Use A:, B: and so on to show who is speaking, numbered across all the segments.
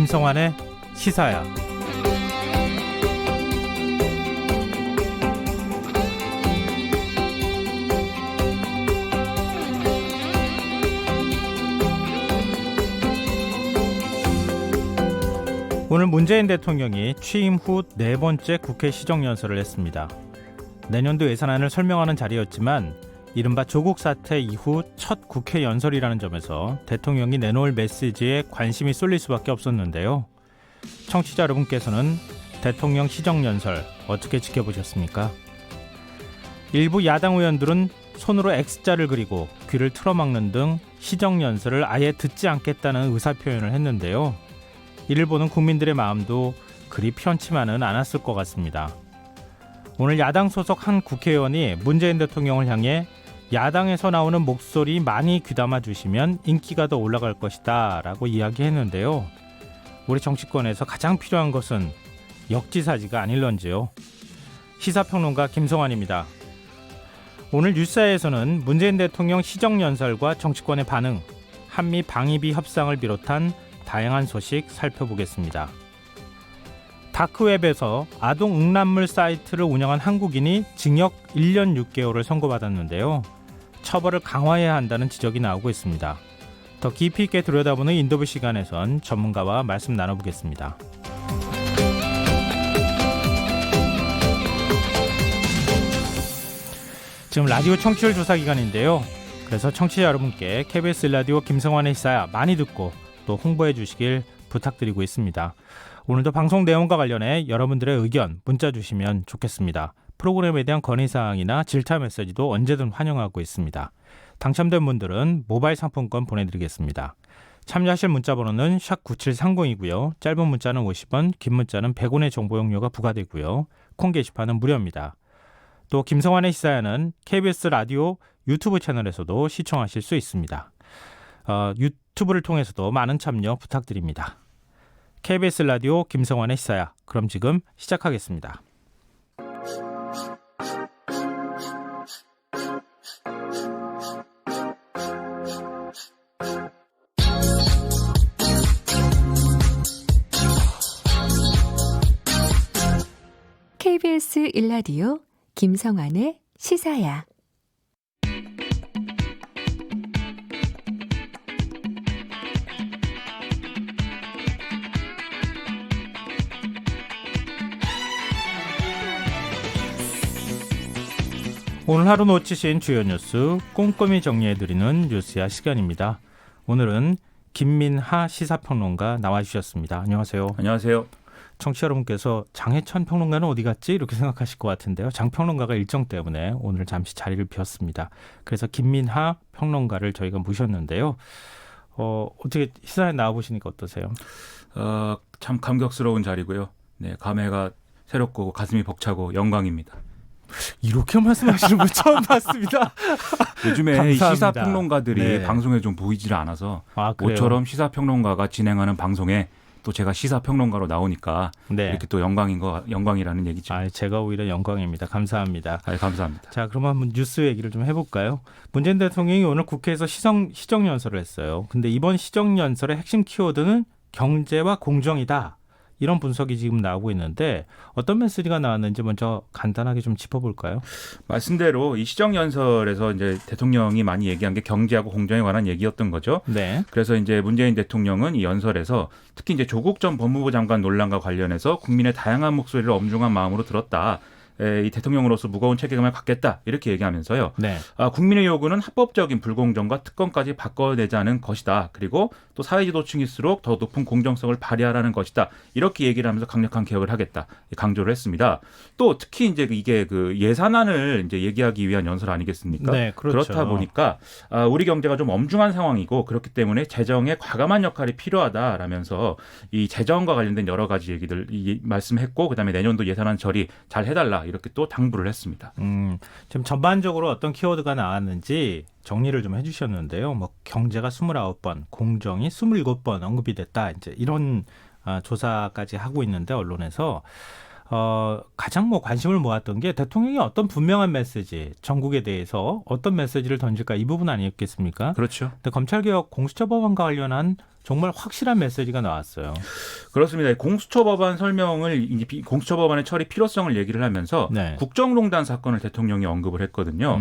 A: 김성환의 시사야. 오늘 문재인 대통령이 취임 후 네 번째 국회 시정연설을 했습니다. 내년도 예산안을 설명하는 자리였지만 이른바 조국 사태 이후 첫 국회 연설이라는 점에서 대통령이 내놓을 메시지에 관심이 쏠릴 수밖에 없었는데요. 청취자 여러분께서는 대통령 시정연설 어떻게 지켜보셨습니까? 일부 야당 의원들은 손으로 X자를 그리고 귀를 틀어막는 등 시정연설을 아예 듣지 않겠다는 의사표현을 했는데요. 이를 보는 국민들의 마음도 그리 편치만은 않았을 것 같습니다. 오늘 야당 소속 한 국회의원이 문재인 대통령을 향해 야당에서 나오는 목소리 많이 귀담아 주시면 인기가 더 올라갈 것이다 라고 이야기했는데요. 우리 정치권에서 가장 필요한 것은 역지사지가 아닐런지요. 시사평론가 김성환입니다. 오늘 뉴스에서는 문재인 대통령 시정연설과 정치권의 반응, 한미 방위비 협상을 비롯한 다양한 소식 살펴보겠습니다. 다크웹에서 아동 음란물 사이트를 운영한 한국인이 징역 1년 6개월을 선고받았는데요. 처벌을 강화해야 한다는 지적이 나오고 있습니다. 더 깊이 있게 들여다보는 인터뷰 시간에선 전문가와 말씀 나눠보겠습니다. 지금 라디오 청취율 조사 기간인데요. 그래서 청취자 여러분께 KBS 라디오 김성환의 시사야 많이 듣고 또 홍보해 주시길 부탁드리고 있습니다. 오늘도 방송 내용과 관련해 여러분들의 의견 문자 주시면 좋겠습니다. 프로그램에 대한 건의사항이나 질타 메시지도 언제든 환영하고 있습니다. 당첨된 분들은 모바일 상품권 보내드리겠습니다. 참여하실 문자번호는 샵9730이고요. 짧은 문자는 50원, 긴 문자는 100원의 정보용료가 부과되고요. 콩 게시판은 무료입니다. 또 김성환의 시사야는 KBS 라디오 유튜브 채널에서도 시청하실 수 있습니다. 유튜브를 통해서도 많은 참여 부탁드립니다. KBS 라디오 김성환의 시사야. 그럼 지금 시작하겠습니다.
B: KBS 1라디오 김성환의 시사야.
A: 오늘 하루 놓치신 주요 뉴스 꼼꼼히 정리해드리는 뉴스야 시간입니다. 오늘은 김민하 시사평론가 나와주셨습니다. 안녕하세요.
C: 안녕하세요.
A: 청취자 여러분께서 장해천 평론가는 어디 갔지? 이렇게 생각하실 것 같은데요. 장 평론가가 일정 때문에 오늘 잠시 자리를 비웠습니다. 그래서 김민하 평론가를 저희가 모셨는데요. 어떻게 시사에 나와보시니까 어떠세요?
C: 참 감격스러운 자리고요. 네, 감회가 새롭고 가슴이 벅차고 영광입니다.
A: 이렇게 말씀하시는 분 처음 봤습니다.
C: 요즘에 시사평론가들이
A: 네.
C: 방송에 좀 보이질 않아서
A: 그래요?
C: 모처럼 시사평론가가 진행하는 방송에 또 제가 시사평론가로 나오니까
A: 네.
C: 이렇게 또 영광이라는 얘기죠.
A: 제가 오히려 영광입니다. 감사합니다.
C: 감사합니다.
A: 자, 그럼 한번 뉴스 얘기를 좀 해볼까요? 문재인 대통령이 오늘 국회에서 시정연설을 했어요. 근데 이번 시정연설의 핵심 키워드는 경제와 공정이다. 이런 분석이 지금 나오고 있는데 어떤 메시지가 나왔는지 먼저 간단하게 좀 짚어볼까요?
C: 말씀대로 이 시정연설에서 이제 대통령이 많이 얘기한 게 경제하고 공정에 관한 얘기였던 거죠.
A: 네.
C: 그래서 이제 문재인 대통령은 이 연설에서 특히 이제 조국 전 법무부 장관 논란과 관련해서 국민의 다양한 목소리를 엄중한 마음으로 들었다. 이 대통령으로서 무거운 책임을 갖겠다 이렇게 얘기하면서요.
A: 네.
C: 국민의 요구는 합법적인 불공정과 특권까지 바꿔내자는 것이다. 그리고 또 사회지도층일수록 더 높은 공정성을 발휘하라는 것이다. 이렇게 얘기를 하면서 강력한 개혁을 하겠다 강조를 했습니다. 또 특히 이제 이게 그 예산안을 이제 얘기하기 위한 연설 아니겠습니까?
A: 네, 그렇죠.
C: 그렇다 보니까 우리 경제가 좀 엄중한 상황이고 그렇기 때문에 재정에 과감한 역할이 필요하다라면서 이 재정과 관련된 여러 가지 얘기들 말씀했고 그다음에 내년도 예산안 처리 잘 해달라. 이렇게 또 당부를 했습니다.
A: 지금 전반적으로 어떤 키워드가 나왔는지 정리를 좀 해주셨는데요. 뭐 경제가 29번, 공정이 27번 언급이 됐다. 이제 이런 조사까지 하고 있는데 언론에서 가장 관심을 모았던 게 대통령이 어떤 분명한 메시지, 전국에 대해서 어떤 메시지를 던질까 이 부분 아니었겠습니까?
C: 그렇죠.
A: 근데 검찰개혁 공수처법안과 관련한 정말 확실한 메시지가 나왔어요.
C: 그렇습니다. 공수처 법안 설명을 이제 공수처 법안의 처리 필요성을 얘기를 하면서
A: 네.
C: 국정농단 사건을 대통령이 언급을 했거든요.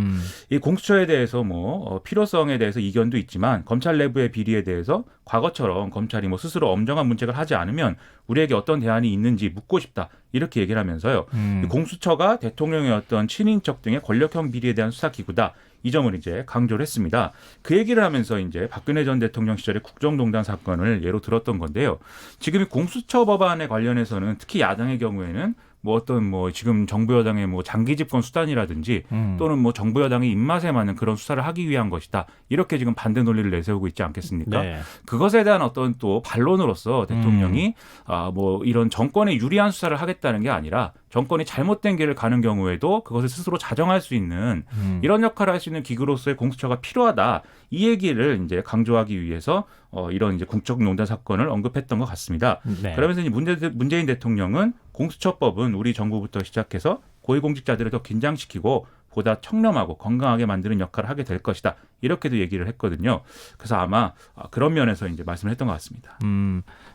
C: 이 공수처에 대해서 뭐 필요성에 대해서 이견도 있지만 검찰 내부의 비리에 대해서 과거처럼 검찰이 뭐 스스로 엄정한 문책을 하지 않으면 우리에게 어떤 대안이 있는지 묻고 싶다. 이렇게 얘기를 하면서요. 이 공수처가 대통령의 어떤 친인척 등의 권력형 비리에 대한 수사 기구다. 이 점을 이제 강조를 했습니다. 그 얘기를 하면서 이제 박근혜 전 대통령 시절의 국정농단 사건을 예로 들었던 건데요. 지금 이 공수처 법안에 관련해서는 특히 야당의 경우에는 뭐 어떤 뭐 지금 정부 여당의 뭐 장기 집권 수단이라든지 또는 뭐 정부 여당의 입맛에 맞는 그런 수사를 하기 위한 것이다. 이렇게 지금 반대 논리를 내세우고 있지 않겠습니까?
A: 네.
C: 그것에 대한 어떤 또 반론으로서 대통령이 뭐 이런 정권에 유리한 수사를 하겠다는 게 아니라 정권이 잘못된 길을 가는 경우에도 그것을 스스로 자정할 수 있는 이런 역할을 할 수 있는 기구로서의 공수처가 필요하다. 이 얘기를 이제 강조하기 위해서 이런 이제 국정농단 사건을 언급했던 것 같습니다.
A: 네.
C: 그러면서 이제 문재인 대통령은 공수처법은 우리 정부부터 시작해서 고위공직자들을 더 긴장시키고 보다 청렴하고 건강하게 만드는 역할을 하게 될 것이다. 이렇게도 얘기를 했거든요. 그래서 아마 그런 면에서 이제 말씀을 했던 것 같습니다.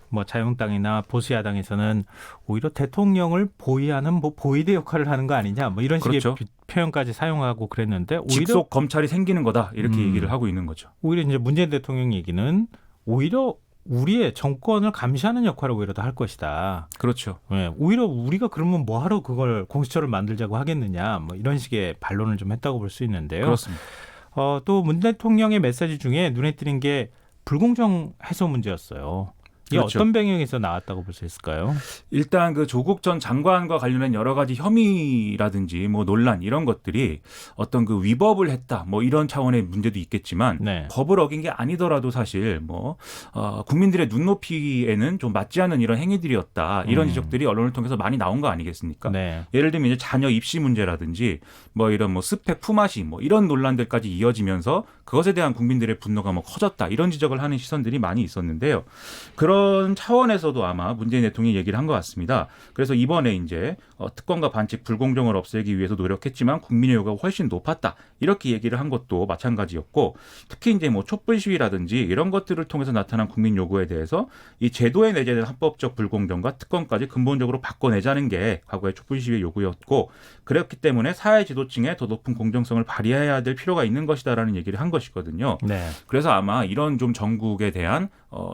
A: 뭐 자유한국당이나 보수야당에서는 오히려 대통령을 보위하는 뭐 보위대 역할을 하는 거 아니냐, 뭐 이런 식의
C: 그렇죠.
A: 표현까지 사용하고 그랬는데 오히려
C: 직속 검찰이 생기는 거다 이렇게 얘기를 하고 있는 거죠.
A: 오히려 이제 문재인 대통령 얘기는 오히려 우리의 정권을 감시하는 역할을 오히려 더 할 것이다.
C: 그렇죠.
A: 네, 오히려 우리가 그러면 뭐하러 그걸 공수처를 만들자고 하겠느냐, 뭐 이런 식의 반론을 좀 했다고 볼 수 있는데요.
C: 그렇습니다.
A: 또 문 대통령의 메시지 중에 눈에 띄는 게 불공정 해소 문제였어요. 이게
C: 그렇죠.
A: 어떤 배경에서 나왔다고 볼 수 있을까요?
C: 일단 그 조국 전 장관과 관련된 여러 가지 혐의라든지 뭐 논란 이런 것들이 어떤 그 위법을 했다 뭐 이런 차원의 문제도 있겠지만
A: 네.
C: 법을 어긴 게 아니더라도 사실 뭐 국민들의 눈높이에는 좀 맞지 않는 이런 행위들이었다 이런 지적들이 언론을 통해서 많이 나온 거 아니겠습니까?
A: 네.
C: 예를 들면 이제 자녀 입시 문제라든지 뭐 이런 뭐 스펙 품앗이 뭐 이런 논란들까지 이어지면서 그것에 대한 국민들의 분노가 뭐 커졌다 이런 지적을 하는 시선들이 많이 있었는데요. 그런 차원에서도 아마 문재인 대통령이 얘기를 한 것 같습니다. 그래서 이번에 이제 특검과 반칙 불공정을 없애기 위해서 노력했지만 국민의 요구가 훨씬 높았다 이렇게 얘기를 한 것도 마찬가지였고 특히 이제 뭐 촛불 시위라든지 이런 것들을 통해서 나타난 국민 요구에 대해서 이 제도에 내재된 합법적 불공정과 특검까지 근본적으로 바꿔내자는 게 과거의 촛불 시위의 요구였고 그렇기 때문에 사회 지도층에 더 높은 공정성을 발휘해야 될 필요가 있는 것이다라는 얘기를 한 것이거든요.
A: 네.
C: 그래서 아마 이런 좀 정국에 대한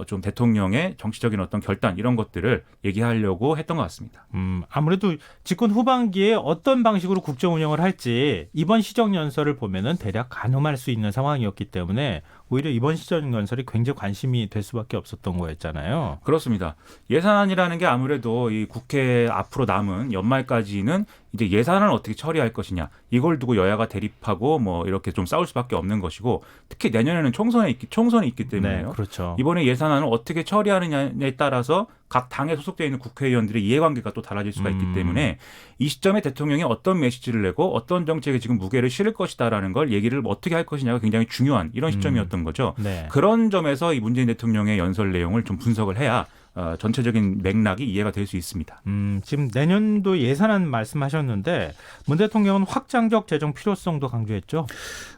C: 좀 대통령의 정치적인 어떤 결단 이런 것들을 얘기하려고 했던 것 같습니다.
A: 아무래도 집권 후반기에 어떤 방식으로 국정 운영을 할지 이번 시정연설을 보면은 대략 가늠할 수 있는 상황이었기 때문에 오히려 이번 시정연설이 굉장히 관심이 될 수밖에 없었던 거였잖아요.
C: 그렇습니다. 예산안이라는 게 아무래도 이 국회 앞으로 남은 연말까지는 이제 예산을 어떻게 처리할 것이냐 이걸 두고 여야가 대립하고 뭐 이렇게 좀 싸울 수밖에 없는 것이고 특히 내년에는 총선이 있기 때문에요.
A: 네, 그렇죠.
C: 이번에 예산안을 어떻게 처리하느냐에 따라서 각 당에 소속되어 있는 국회의원들의 이해관계가 또 달라질 수가 있기 때문에 이 시점에 대통령이 어떤 메시지를 내고 어떤 정책에 지금 무게를 실을 것이다라는 걸 얘기를 어떻게 할 것이냐가 굉장히 중요한 이런 시점이었던 거죠.
A: 네.
C: 그런 점에서 이 문재인 대통령의 연설 내용을 좀 분석을 해야 전체적인 맥락이 이해가 될 수 있습니다.
A: 지금 내년도 예산안 말씀하셨는데 문 대통령은 확장적 재정 필요성도 강조했죠.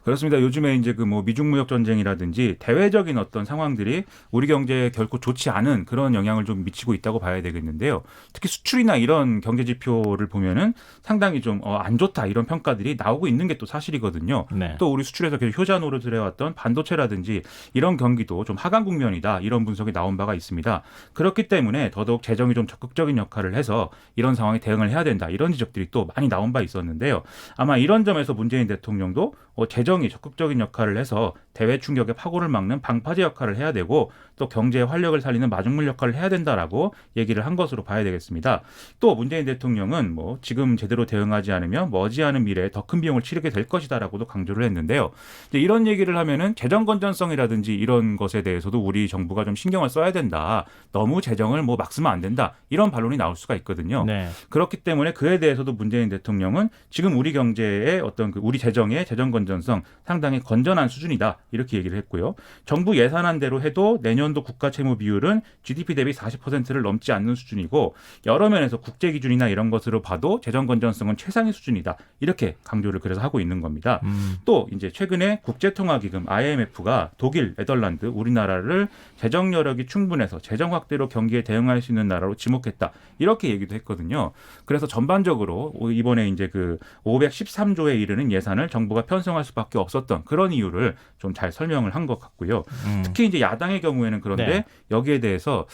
C: 그렇습니다. 요즘에 이제 그 뭐 미중 무역 전쟁이라든지 대외적인 어떤 상황들이 우리 경제에 결코 좋지 않은 그런 영향을 좀 미치고 있다고 봐야 되겠는데요. 특히 수출이나 이런 경제 지표를 보면은 상당히 좀 안 좋다 이런 평가들이 나오고 있는 게 또 사실이거든요.
A: 네.
C: 또 우리 수출에서 계속 효자 노릇을 해왔던 반도체라든지 이런 경기도 좀 하강 국면이다 이런 분석이 나온 바가 있습니다. 그렇기 때문에 더더욱 재정이 좀 적극적인 역할을 해서 이런 상황에 대응을 해야 된다 이런 지적들이 또 많이 나온 바 있었는데요. 아마 이런 점에서 문재인 대통령도 재정이 적극적인 역할을 해서 대외 충격의 파고를 막는 방파제 역할을 해야 되고 또 경제의 활력을 살리는 마중물 역할을 해야 된다라고 얘기를 한 것으로 봐야 되겠습니다. 또 문재인 대통령은 뭐 지금 제대로 대응하지 않으면 머지않은 미래에 더 큰 비용을 치르게 될 것이다라고도 강조를 했는데요. 이제 이런 얘기를 하면은 재정 건전성이라든지 이런 것에 대해서도 우리 정부가 좀 신경을 써야 된다. 너무 너무 재정을 뭐 막 쓰면 안 된다 이런 반론이 나올 수가 있거든요.
A: 네.
C: 그렇기 때문에 그에 대해서도 문재인 대통령은 지금 우리 경제의 어떤 우리 재정의 재정 건전성 상당히 건전한 수준이다 이렇게 얘기를 했고요. 정부 예산안대로 해도 내년도 국가 채무 비율은 GDP 대비 40%를 넘지 않는 수준이고 여러 면에서 국제 기준이나 이런 것으로 봐도 재정 건전성은 최상의 수준이다 이렇게 강조를 그래서 하고 있는 겁니다. 또 이제 최근에 국제통화기금 IMF가 독일, 네덜란드, 우리나라를 재정 여력이 충분해서 재정 확대로 경기에 대응할 수 있는 나라로 지목했다 이렇게 얘기도 했거든요. 그래서 전반적으로 이번에 이제 그 513조에 이르는 예산을 정부가 편성할 수밖에 없었던 그런 이유를 좀 잘 설명을 한 것 같고요. 특히 이제 야당의 경우에는 그런데
A: 네.
C: 여기에 대해서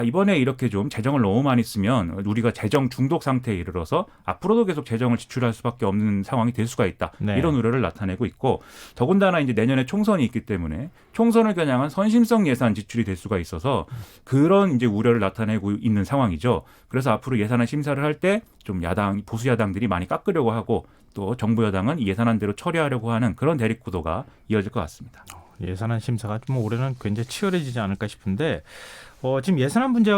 C: 이번에 이렇게 좀 재정을 너무 많이 쓰면 우리가 재정 중독 상태에 이르러서 앞으로도 계속 재정을 지출할 수밖에 없는 상황이 될 수가 있다.
A: 네.
C: 이런 우려를 나타내고 있고 더군다나 이제 내년에 총선이 있기 때문에 총선을 겨냥한 선심성 예산 지출이 될 수가 있어서 그런 이제 우려를 나타내고 있는 상황이죠. 그래서 앞으로 예산안 심사를 할 때 좀 야당 보수 야당들이 많이 깎으려고 하고 또 정부 여당은 이 예산안대로 처리하려고 하는 그런 대립 구도가 이어질 것 같습니다.
A: 예산안 심사가 좀 올해는 굉장히 치열해지지 않을까 싶은데 지금 예산안 문제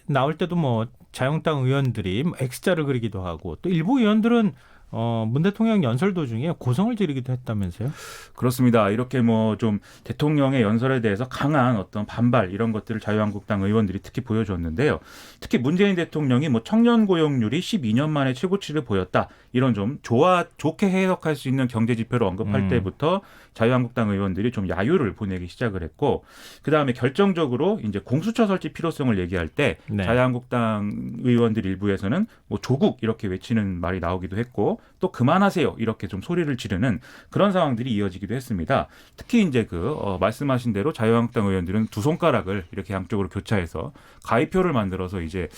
A: 나올 때도 뭐 자유한국당 의원들이 X자를 그리기도 하고 또 일부 의원들은 문 대통령 연설 도중에 고성을 지르기도 했다면서요?
C: 그렇습니다. 이렇게 뭐 좀 대통령의 연설에 대해서 강한 어떤 반발 이런 것들을 자유한국당 의원들이 특히 보여줬는데요. 특히 문재인 대통령이 뭐 청년 고용률이 12년 만에 최고치를 보였다. 이런 좀 좋게 해석할 수 있는 경제 지표를 언급할 때부터 자유한국당 의원들이 좀 야유를 보내기 시작을 했고 그다음에 결정적으로 이제 공수처 설치 필요성을 얘기할 때
A: 네.
C: 자유한국당 의원들 일부에서는 뭐 조국 이렇게 외치는 말이 나오기도 했고 또 그만하세요 이렇게 좀 소리를 지르는 그런 상황들이 이어지기도 했습니다. 특히 이제 말씀하신 대로 자유한국당 의원들은 두 손가락을 이렇게 양쪽으로 교차해서 가위표를 만들어서 이제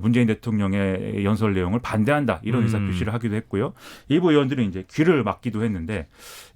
C: 문재인 대통령의 연설 내용을 반대한다 이런 의사 표시를 하기도 했고요. 일부 의원들은 이제 귀를 막기도 했는데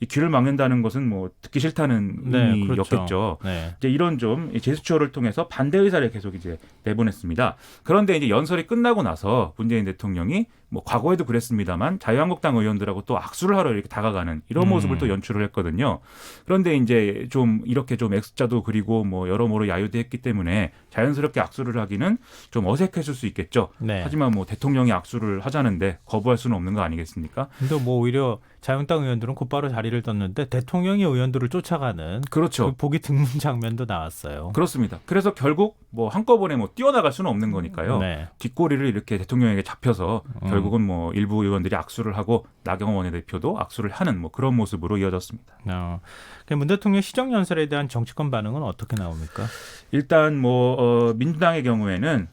C: 이 귀를 막는다는 것은 뭐 듣기 싫다는 의미였겠죠.
A: 네.
C: 이제 이런 좀 제스처를 통해서 반대 의사를 계속 이제 내보냈습니다. 그런데 이제 연설이 끝나고 나서 문재인 대통령이 뭐 과거에도 그랬습니다만 자유한국당 의원들하고 또 악수를 하러 이렇게 다가가는 이런 모습을 또 연출을 했거든요. 그런데 이제 좀 이렇게 좀 X자도 그리고 뭐 여러모로 야유도 했기 때문에 자연스럽게 악수를 하기는 좀 어색했을 수 있겠죠.
A: 네.
C: 하지만 뭐 대통령이 악수를 하자는데 거부할 수는 없는 거 아니겠습니까?
A: 근데 뭐 오히려 자유한국당 의원들은 곧바로 자리를 떴는데 대통령이 의원들을 쫓아가는
C: 그렇죠.
A: 그 보기 드문 장면도 나왔어요.
C: 그렇습니다. 그래서 결국 뭐 한꺼번에 뭐 뛰어나갈 수는 없는 거니까요.
A: 네.
C: 뒷꼬리를 이렇게 대통령에게 잡혀서 결국은 뭐 일부 의원들이 악수를 하고 나경원 원내대표도 악수를 하는 뭐 그런 모습으로 이어졌습니다.
A: 문 대통령 시정 연설에 대한 정치권 반응은 어떻게 나옵니까?
C: 일단 민주당의 경우에는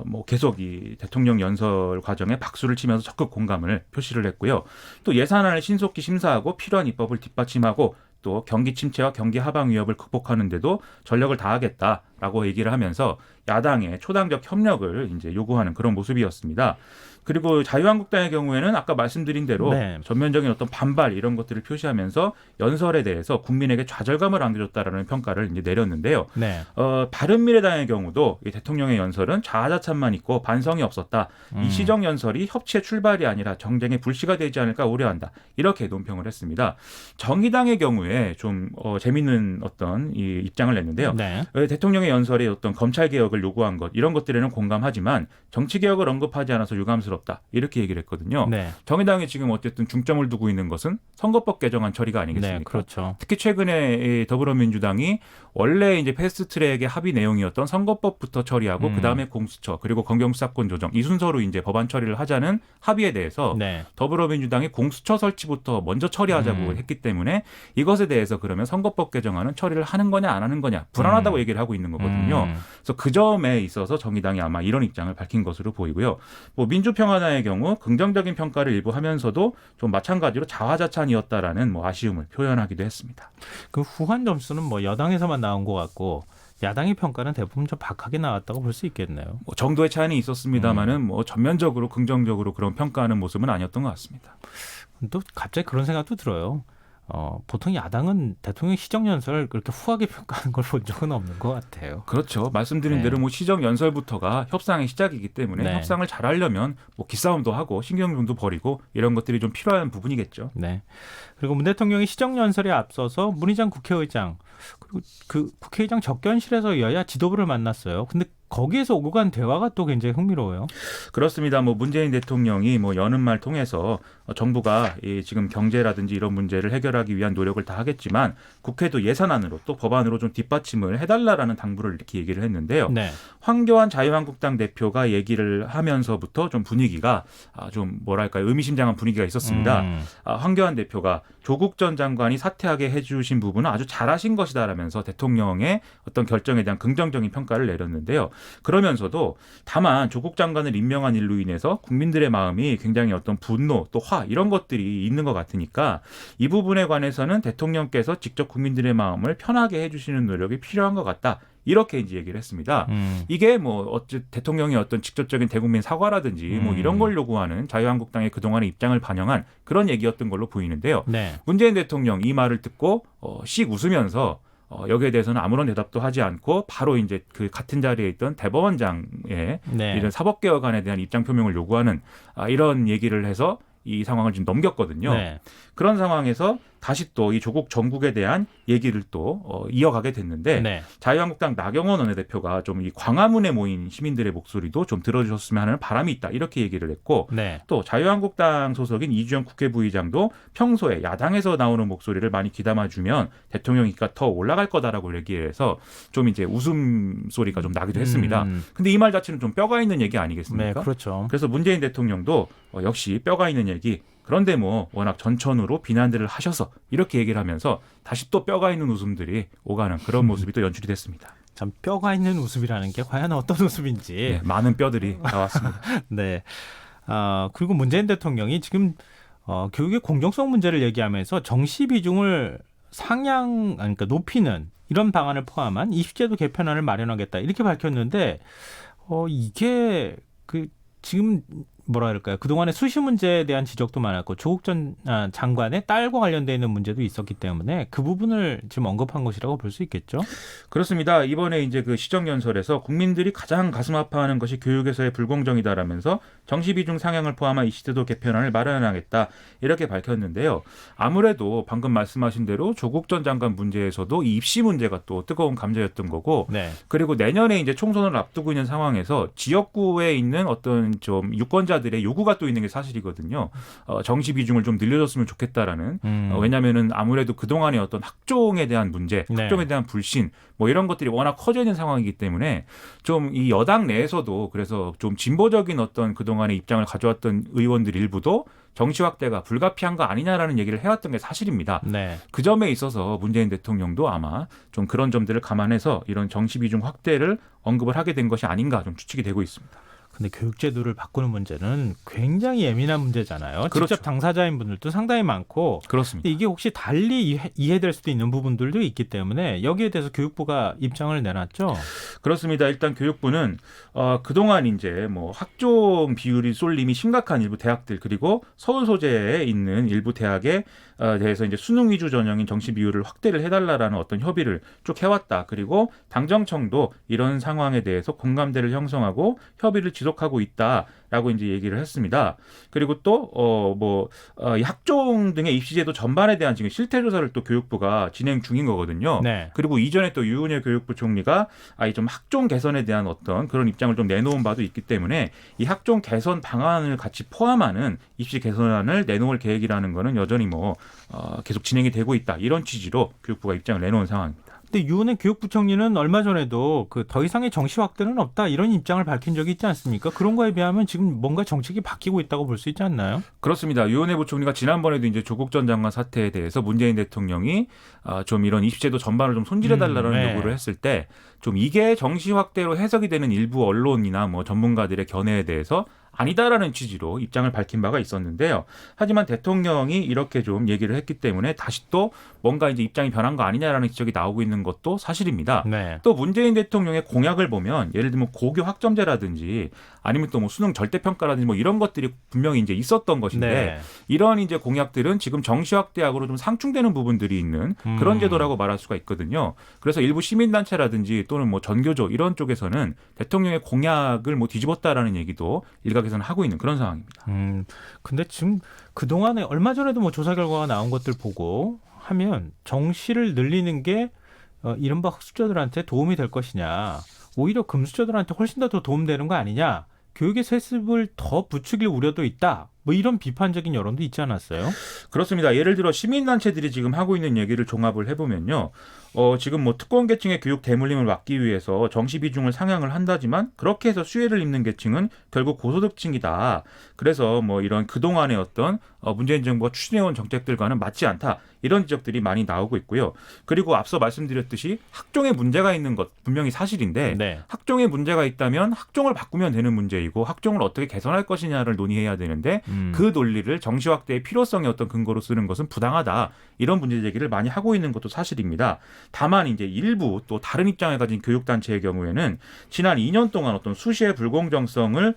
C: 뭐 계속 이 대통령 연설 과정에 박수를 치면서 적극 공감을 표시를 했고요. 또 예산안을 신속히 심사하고 필요한 입법을 뒷받침하고 또 경기 침체와 경기 하방 위협을 극복하는 데도 전력을 다하겠다라고 얘기를 하면서 야당의 초당적 협력을 이제 요구하는 그런 모습이었습니다. 그리고 자유한국당의 경우에는 아까 말씀드린 대로
A: 네.
C: 전면적인 어떤 반발 이런 것들을 표시하면서 연설에 대해서 국민에게 좌절감을 안겨줬다라는 평가를 이제 내렸는데요.
A: 네.
C: 바른미래당의 경우도 이 대통령의 연설은 자아자찬만 있고 반성이 없었다. 이 시정 연설이 협치의 출발이 아니라 정쟁의 불씨가 되지 않을까 우려한다. 이렇게 논평을 했습니다. 정의당의 경우에 좀 재미있는 어떤 이 입장을 냈는데요.
A: 네.
C: 대통령의 연설에 어떤 검찰 개혁을 요구한 것 이런 것들에는 공감하지만 정치 개혁을 언급하지 않아서 유감스럽다. 이렇게 얘기를 했거든요.
A: 네.
C: 정의당이 지금 어쨌든 중점을 두고 있는 것은 선거법 개정안 처리가 아니겠습니까?
A: 네, 그렇죠.
C: 특히 최근에 더불어민주당이 원래 이제 패스트트랙의 합의 내용이었던 선거법부터 처리하고 그다음에 공수처 그리고 검경수사권 조정 이 순서로 이제 법안 처리를 하자는 합의에 대해서
A: 네.
C: 더불어민주당이 공수처 설치부터 먼저 처리하자고 했기 때문에 이것에 대해서 그러면 선거법 개정안은 처리를 하는 거냐 안 하는 거냐 불안하다고 얘기를 하고 있는 거거든요. 그래서 그 점에 있어서 정의당이 아마 이런 입장을 밝힌 것으로 보이고요. 뭐 민주평화당의 경우 긍정적인 평가를 일부 하면서도 좀 마찬가지로 자화자찬이었다라는 뭐 아쉬움을 표현하기도 했습니다.
A: 그 후한 점수는 뭐 여당에서만 나온 것 같고 야당의 평가는 대부분 좀 박하게 나왔다고 볼 수 있겠네요.
C: 뭐 정도의 차이는 있었습니다만은 뭐 전면적으로 긍정적으로 그런 평가하는 모습은 아니었던 것 같습니다.
A: 또 갑자기 그런 생각도 들어요. 보통 야당은 대통령 시정연설을 그렇게 후하게 평가하는 걸 본 적은 없는 것 같아요.
C: 그렇죠. 말씀드린
A: 네.
C: 대로 뭐 시정 연설부터가 협상의 시작이기 때문에
A: 네.
C: 협상을 잘하려면 뭐 기싸움도 하고 신경전도 벌이고 이런 것들이 좀 필요한 부분이겠죠.
A: 네. 그리고 문 대통령이 시정연설에 앞서서 문희장 국회의장 그리고 그 국회의장 접견실에서 여야 지도부를 만났어요. 근데 거기에서 오고 간 대화가 또 굉장히 흥미로워요.
C: 그렇습니다. 뭐 문재인 대통령이 뭐 여는 말 통해서 정부가 이 지금 경제라든지 이런 문제를 해결하기 위한 노력을 다 하겠지만 국회도 예산안으로 또 법안으로 좀 뒷받침을 해달라라는 당부를 이렇게 얘기를 했는데요.
A: 네.
C: 황교안 자유한국당 대표가 얘기를 하면서부터 좀 분위기가 좀 뭐랄까요 의미심장한 분위기가 있었습니다. 황교안 대표가 조국 전 장관이 사퇴하게 해주신 부분은 아주 잘하신 것이다라면서 대통령의 어떤 결정에 대한 긍정적인 평가를 내렸는데요. 그러면서도 다만 조국 장관을 임명한 일로 인해서 국민들의 마음이 굉장히 어떤 분노 또 화 이런 것들이 있는 것 같으니까 이 부분에 관해서는 대통령께서 직접 국민들의 마음을 편하게 해주시는 노력이 필요한 것 같다. 이렇게 이제 얘기를 했습니다. 이게 뭐 대통령의 어떤 직접적인 대국민 사과라든지 뭐 이런 걸 요구하는 자유한국당의 그동안의 입장을 반영한 그런 얘기였던 걸로 보이는데요.
A: 네.
C: 문재인 대통령 이 말을 듣고 씩 웃으면서 여기에 대해서는 아무런 대답도 하지 않고 바로 이제 그 같은 자리에 있던 대법원장의
A: 네.
C: 이런 사법개혁안에 대한 입장 표명을 요구하는 이런 얘기를 해서 이 상황을 지금 넘겼거든요.
A: 네.
C: 그런 상황에서 다시 또 이 조국 정국에 대한 얘기를 또 이어가게 됐는데
A: 네.
C: 자유한국당 나경원 원내대표가 좀 이 광화문에 모인 시민들의 목소리도 좀 들어주셨으면 하는 바람이 있다 이렇게 얘기를 했고
A: 네.
C: 또 자유한국당 소속인 이주영 국회 부의장도 평소에 야당에서 나오는 목소리를 많이 귀담아주면 대통령 인기가 더 올라갈 거다라고 얘기를 해서 좀 이제 웃음소리가 좀 나기도 했습니다. 근데 이 말 자체는 좀 뼈가 있는 얘기 아니겠습니까?
A: 네, 그렇죠.
C: 그래서 문재인 대통령도 역시 뼈가 있는 얘기 그런데 뭐 워낙 전천후로 비난들을 하셔서 이렇게 얘기를 하면서 다시 또 뼈가 있는 웃음들이 오가는 그런 모습이 또 연출이 됐습니다.
A: 참 뼈가 있는 웃음이라는 게 과연 어떤 웃음인지.
C: 네, 많은 뼈들이 나왔습니다.
A: 네. 그리고 문재인 대통령이 지금 교육의 공정성 문제를 얘기하면서 정시 비중을 그러니까 높이는 이런 방안을 포함한 20제도 개편안을 마련하겠다 이렇게 밝혔는데 이게 지금 뭐라 그럴까요? 그동안에 수시 문제에 대한 지적도 많았고 조국 전 장관의 딸과 관련돼 있는 문제도 있었기 때문에 그 부분을 지금 언급한 것이라고 볼 수 있겠죠.
C: 그렇습니다. 이번에 이제 그 시정연설에서 국민들이 가장 가슴 아파하는 것이 교육에서의 불공정이다라면서 정시 비중 상향을 포함한 20제도 개편안을 마련하겠다 이렇게 밝혔는데요. 아무래도 방금 말씀하신 대로 조국 전 장관 문제에서도 이 입시 문제가 또 뜨거운 감자였던 거고,
A: 네.
C: 그리고 내년에 이제 총선을 앞두고 있는 상황에서 지역구에 있는 어떤 좀 유권자들의 요구가 또 있는 게 사실이거든요. 정시 비중을 좀 늘려줬으면 좋겠다라는. 왜냐하면은 아무래도 그동안의 어떤 학종에 대한 문제,
A: 네.
C: 학종에 대한 불신, 뭐 이런 것들이 워낙 커져 있는 상황이기 때문에 좀 이 여당 내에서도 그래서 좀 진보적인 어떤 그동안의 입장을 가져왔던 의원들 일부도 정시 확대가 불가피한 거 아니냐라는 얘기를 해왔던 게 사실입니다.
A: 네.
C: 그 점에 있어서 문재인 대통령도 아마 좀 그런 점들을 감안해서 이런 정시 비중 확대를 언급을 하게 된 것이 아닌가 좀 추측이 되고 있습니다.
A: 근데 교육제도를 바꾸는 문제는 굉장히 예민한 문제잖아요.
C: 그렇죠.
A: 직접 당사자인 분들도 상당히 많고.
C: 그렇습니다.
A: 근데 이게 혹시 달리 이해될 수도 있는 부분들도 있기 때문에 여기에 대해서 교육부가 입장을 내놨죠.
C: 그렇습니다. 일단 교육부는 그동안 이제 뭐 학종 비율이 쏠림이 심각한 일부 대학들 그리고 서울 소재에 있는 일부 대학에 대해서 이제 수능 위주 전형인 정시 비율을 확대를 해달라라는 어떤 협의를 쭉 해왔다. 그리고 당정청도 이런 상황에 대해서 공감대를 형성하고 협의를 지속하고 있다라고 이제 얘기를 했습니다. 그리고 또 이 학종 등의 입시제도 전반에 대한 지금 실태 조사를 또 교육부가 진행 중인 거거든요.
A: 네.
C: 그리고 이전에 또 유은혜 교육부 총리가 좀 학종 개선에 대한 어떤 그런 입장을 좀 내놓은 바도 있기 때문에 이 학종 개선 방안을 같이 포함하는 입시 개선안을 내놓을 계획이라는 거는 여전히 계속 진행이 되고 있다. 이런 취지로 교육부가 입장을 내놓은 상황입니다.
A: 근데 유은혜 교육부총리는 얼마 전에도 더 이상의 정시 확대는 없다 이런 입장을 밝힌 적이 있지 않습니까? 그런 거에 비하면 지금 뭔가 정책이 바뀌고 있다고 볼 수 있지 않나요?
C: 그렇습니다. 유은혜 부총리가 지난번에도 이제 조국 전 장관 사태에 대해서 문재인 대통령이 좀 이런 입시제도 전반을 좀 손질해달라는
A: 네.
C: 요구를 했을 때 좀 이게 정시 확대로 해석이 되는 일부 언론이나 뭐 전문가들의 견해에 대해서 아니다라는 취지로 입장을 밝힌 바가 있었는데요. 하지만 대통령이 이렇게 좀 얘기를 했기 때문에 다시 또 뭔가 이제 입장이 변한 거 아니냐라는 지적이 나오고 있는 것도 사실입니다.
A: 네.
C: 또 문재인 대통령의 공약을 보면 예를 들면 고교 학점제라든지 아니면 또 뭐 수능 절대평가라든지 뭐 이런 것들이 분명히 이제 있었던 것인데
A: 네.
C: 이런 이제 공약들은 지금 정시학대학으로 좀 상충되는 부분들이 있는 그런 제도라고 말할 수가 있거든요. 그래서 일부 시민단체라든지 또는 뭐 전교조 이런 쪽에서는 대통령의 공약을 뭐 뒤집었다라는 얘기도 일각에서는 하고 있는 그런 상황입니다.
A: 근데 지금 그동안에 얼마 전에도 뭐 조사 결과가 나온 것들 보고 하면 정시를 늘리는 게 이른바 흑수저들한테 도움이 될 것이냐, 오히려 금수저들한테 훨씬 더 도움되는 거 아니냐, 교육의 세습을 더 부추길 우려도 있다. 뭐 이런 비판적인 여론도 있지 않았어요?
C: 그렇습니다. 예를 들어 시민단체들이 지금 하고 있는 얘기를 종합을 해보면요. 지금 뭐 특권 계층의 교육 대물림을 막기 위해서 정시 비중을 상향을 한다지만 그렇게 해서 수혜를 입는 계층은 결국 고소득층이다. 그래서 뭐 이런 그동안의 어떤 문재인 정부가 추진해온 정책들과는 맞지 않다. 이런 지적들이 많이 나오고 있고요. 그리고 앞서 말씀드렸듯이 학종에 문제가 있는 것 분명히 사실인데
A: 네.
C: 학종에 문제가 있다면 학종을 바꾸면 되는 문제이고 학종을 어떻게 개선할 것이냐를 논의해야 되는데 그 논리를 정시 확대의 필요성의 어떤 근거로 쓰는 것은 부당하다. 이런 문제 제기를 많이 하고 있는 것도 사실입니다. 다만 이제 일부 또 다른 입장을 가진 교육단체의 경우에는 지난 2년 동안 어떤 수시의 불공정성을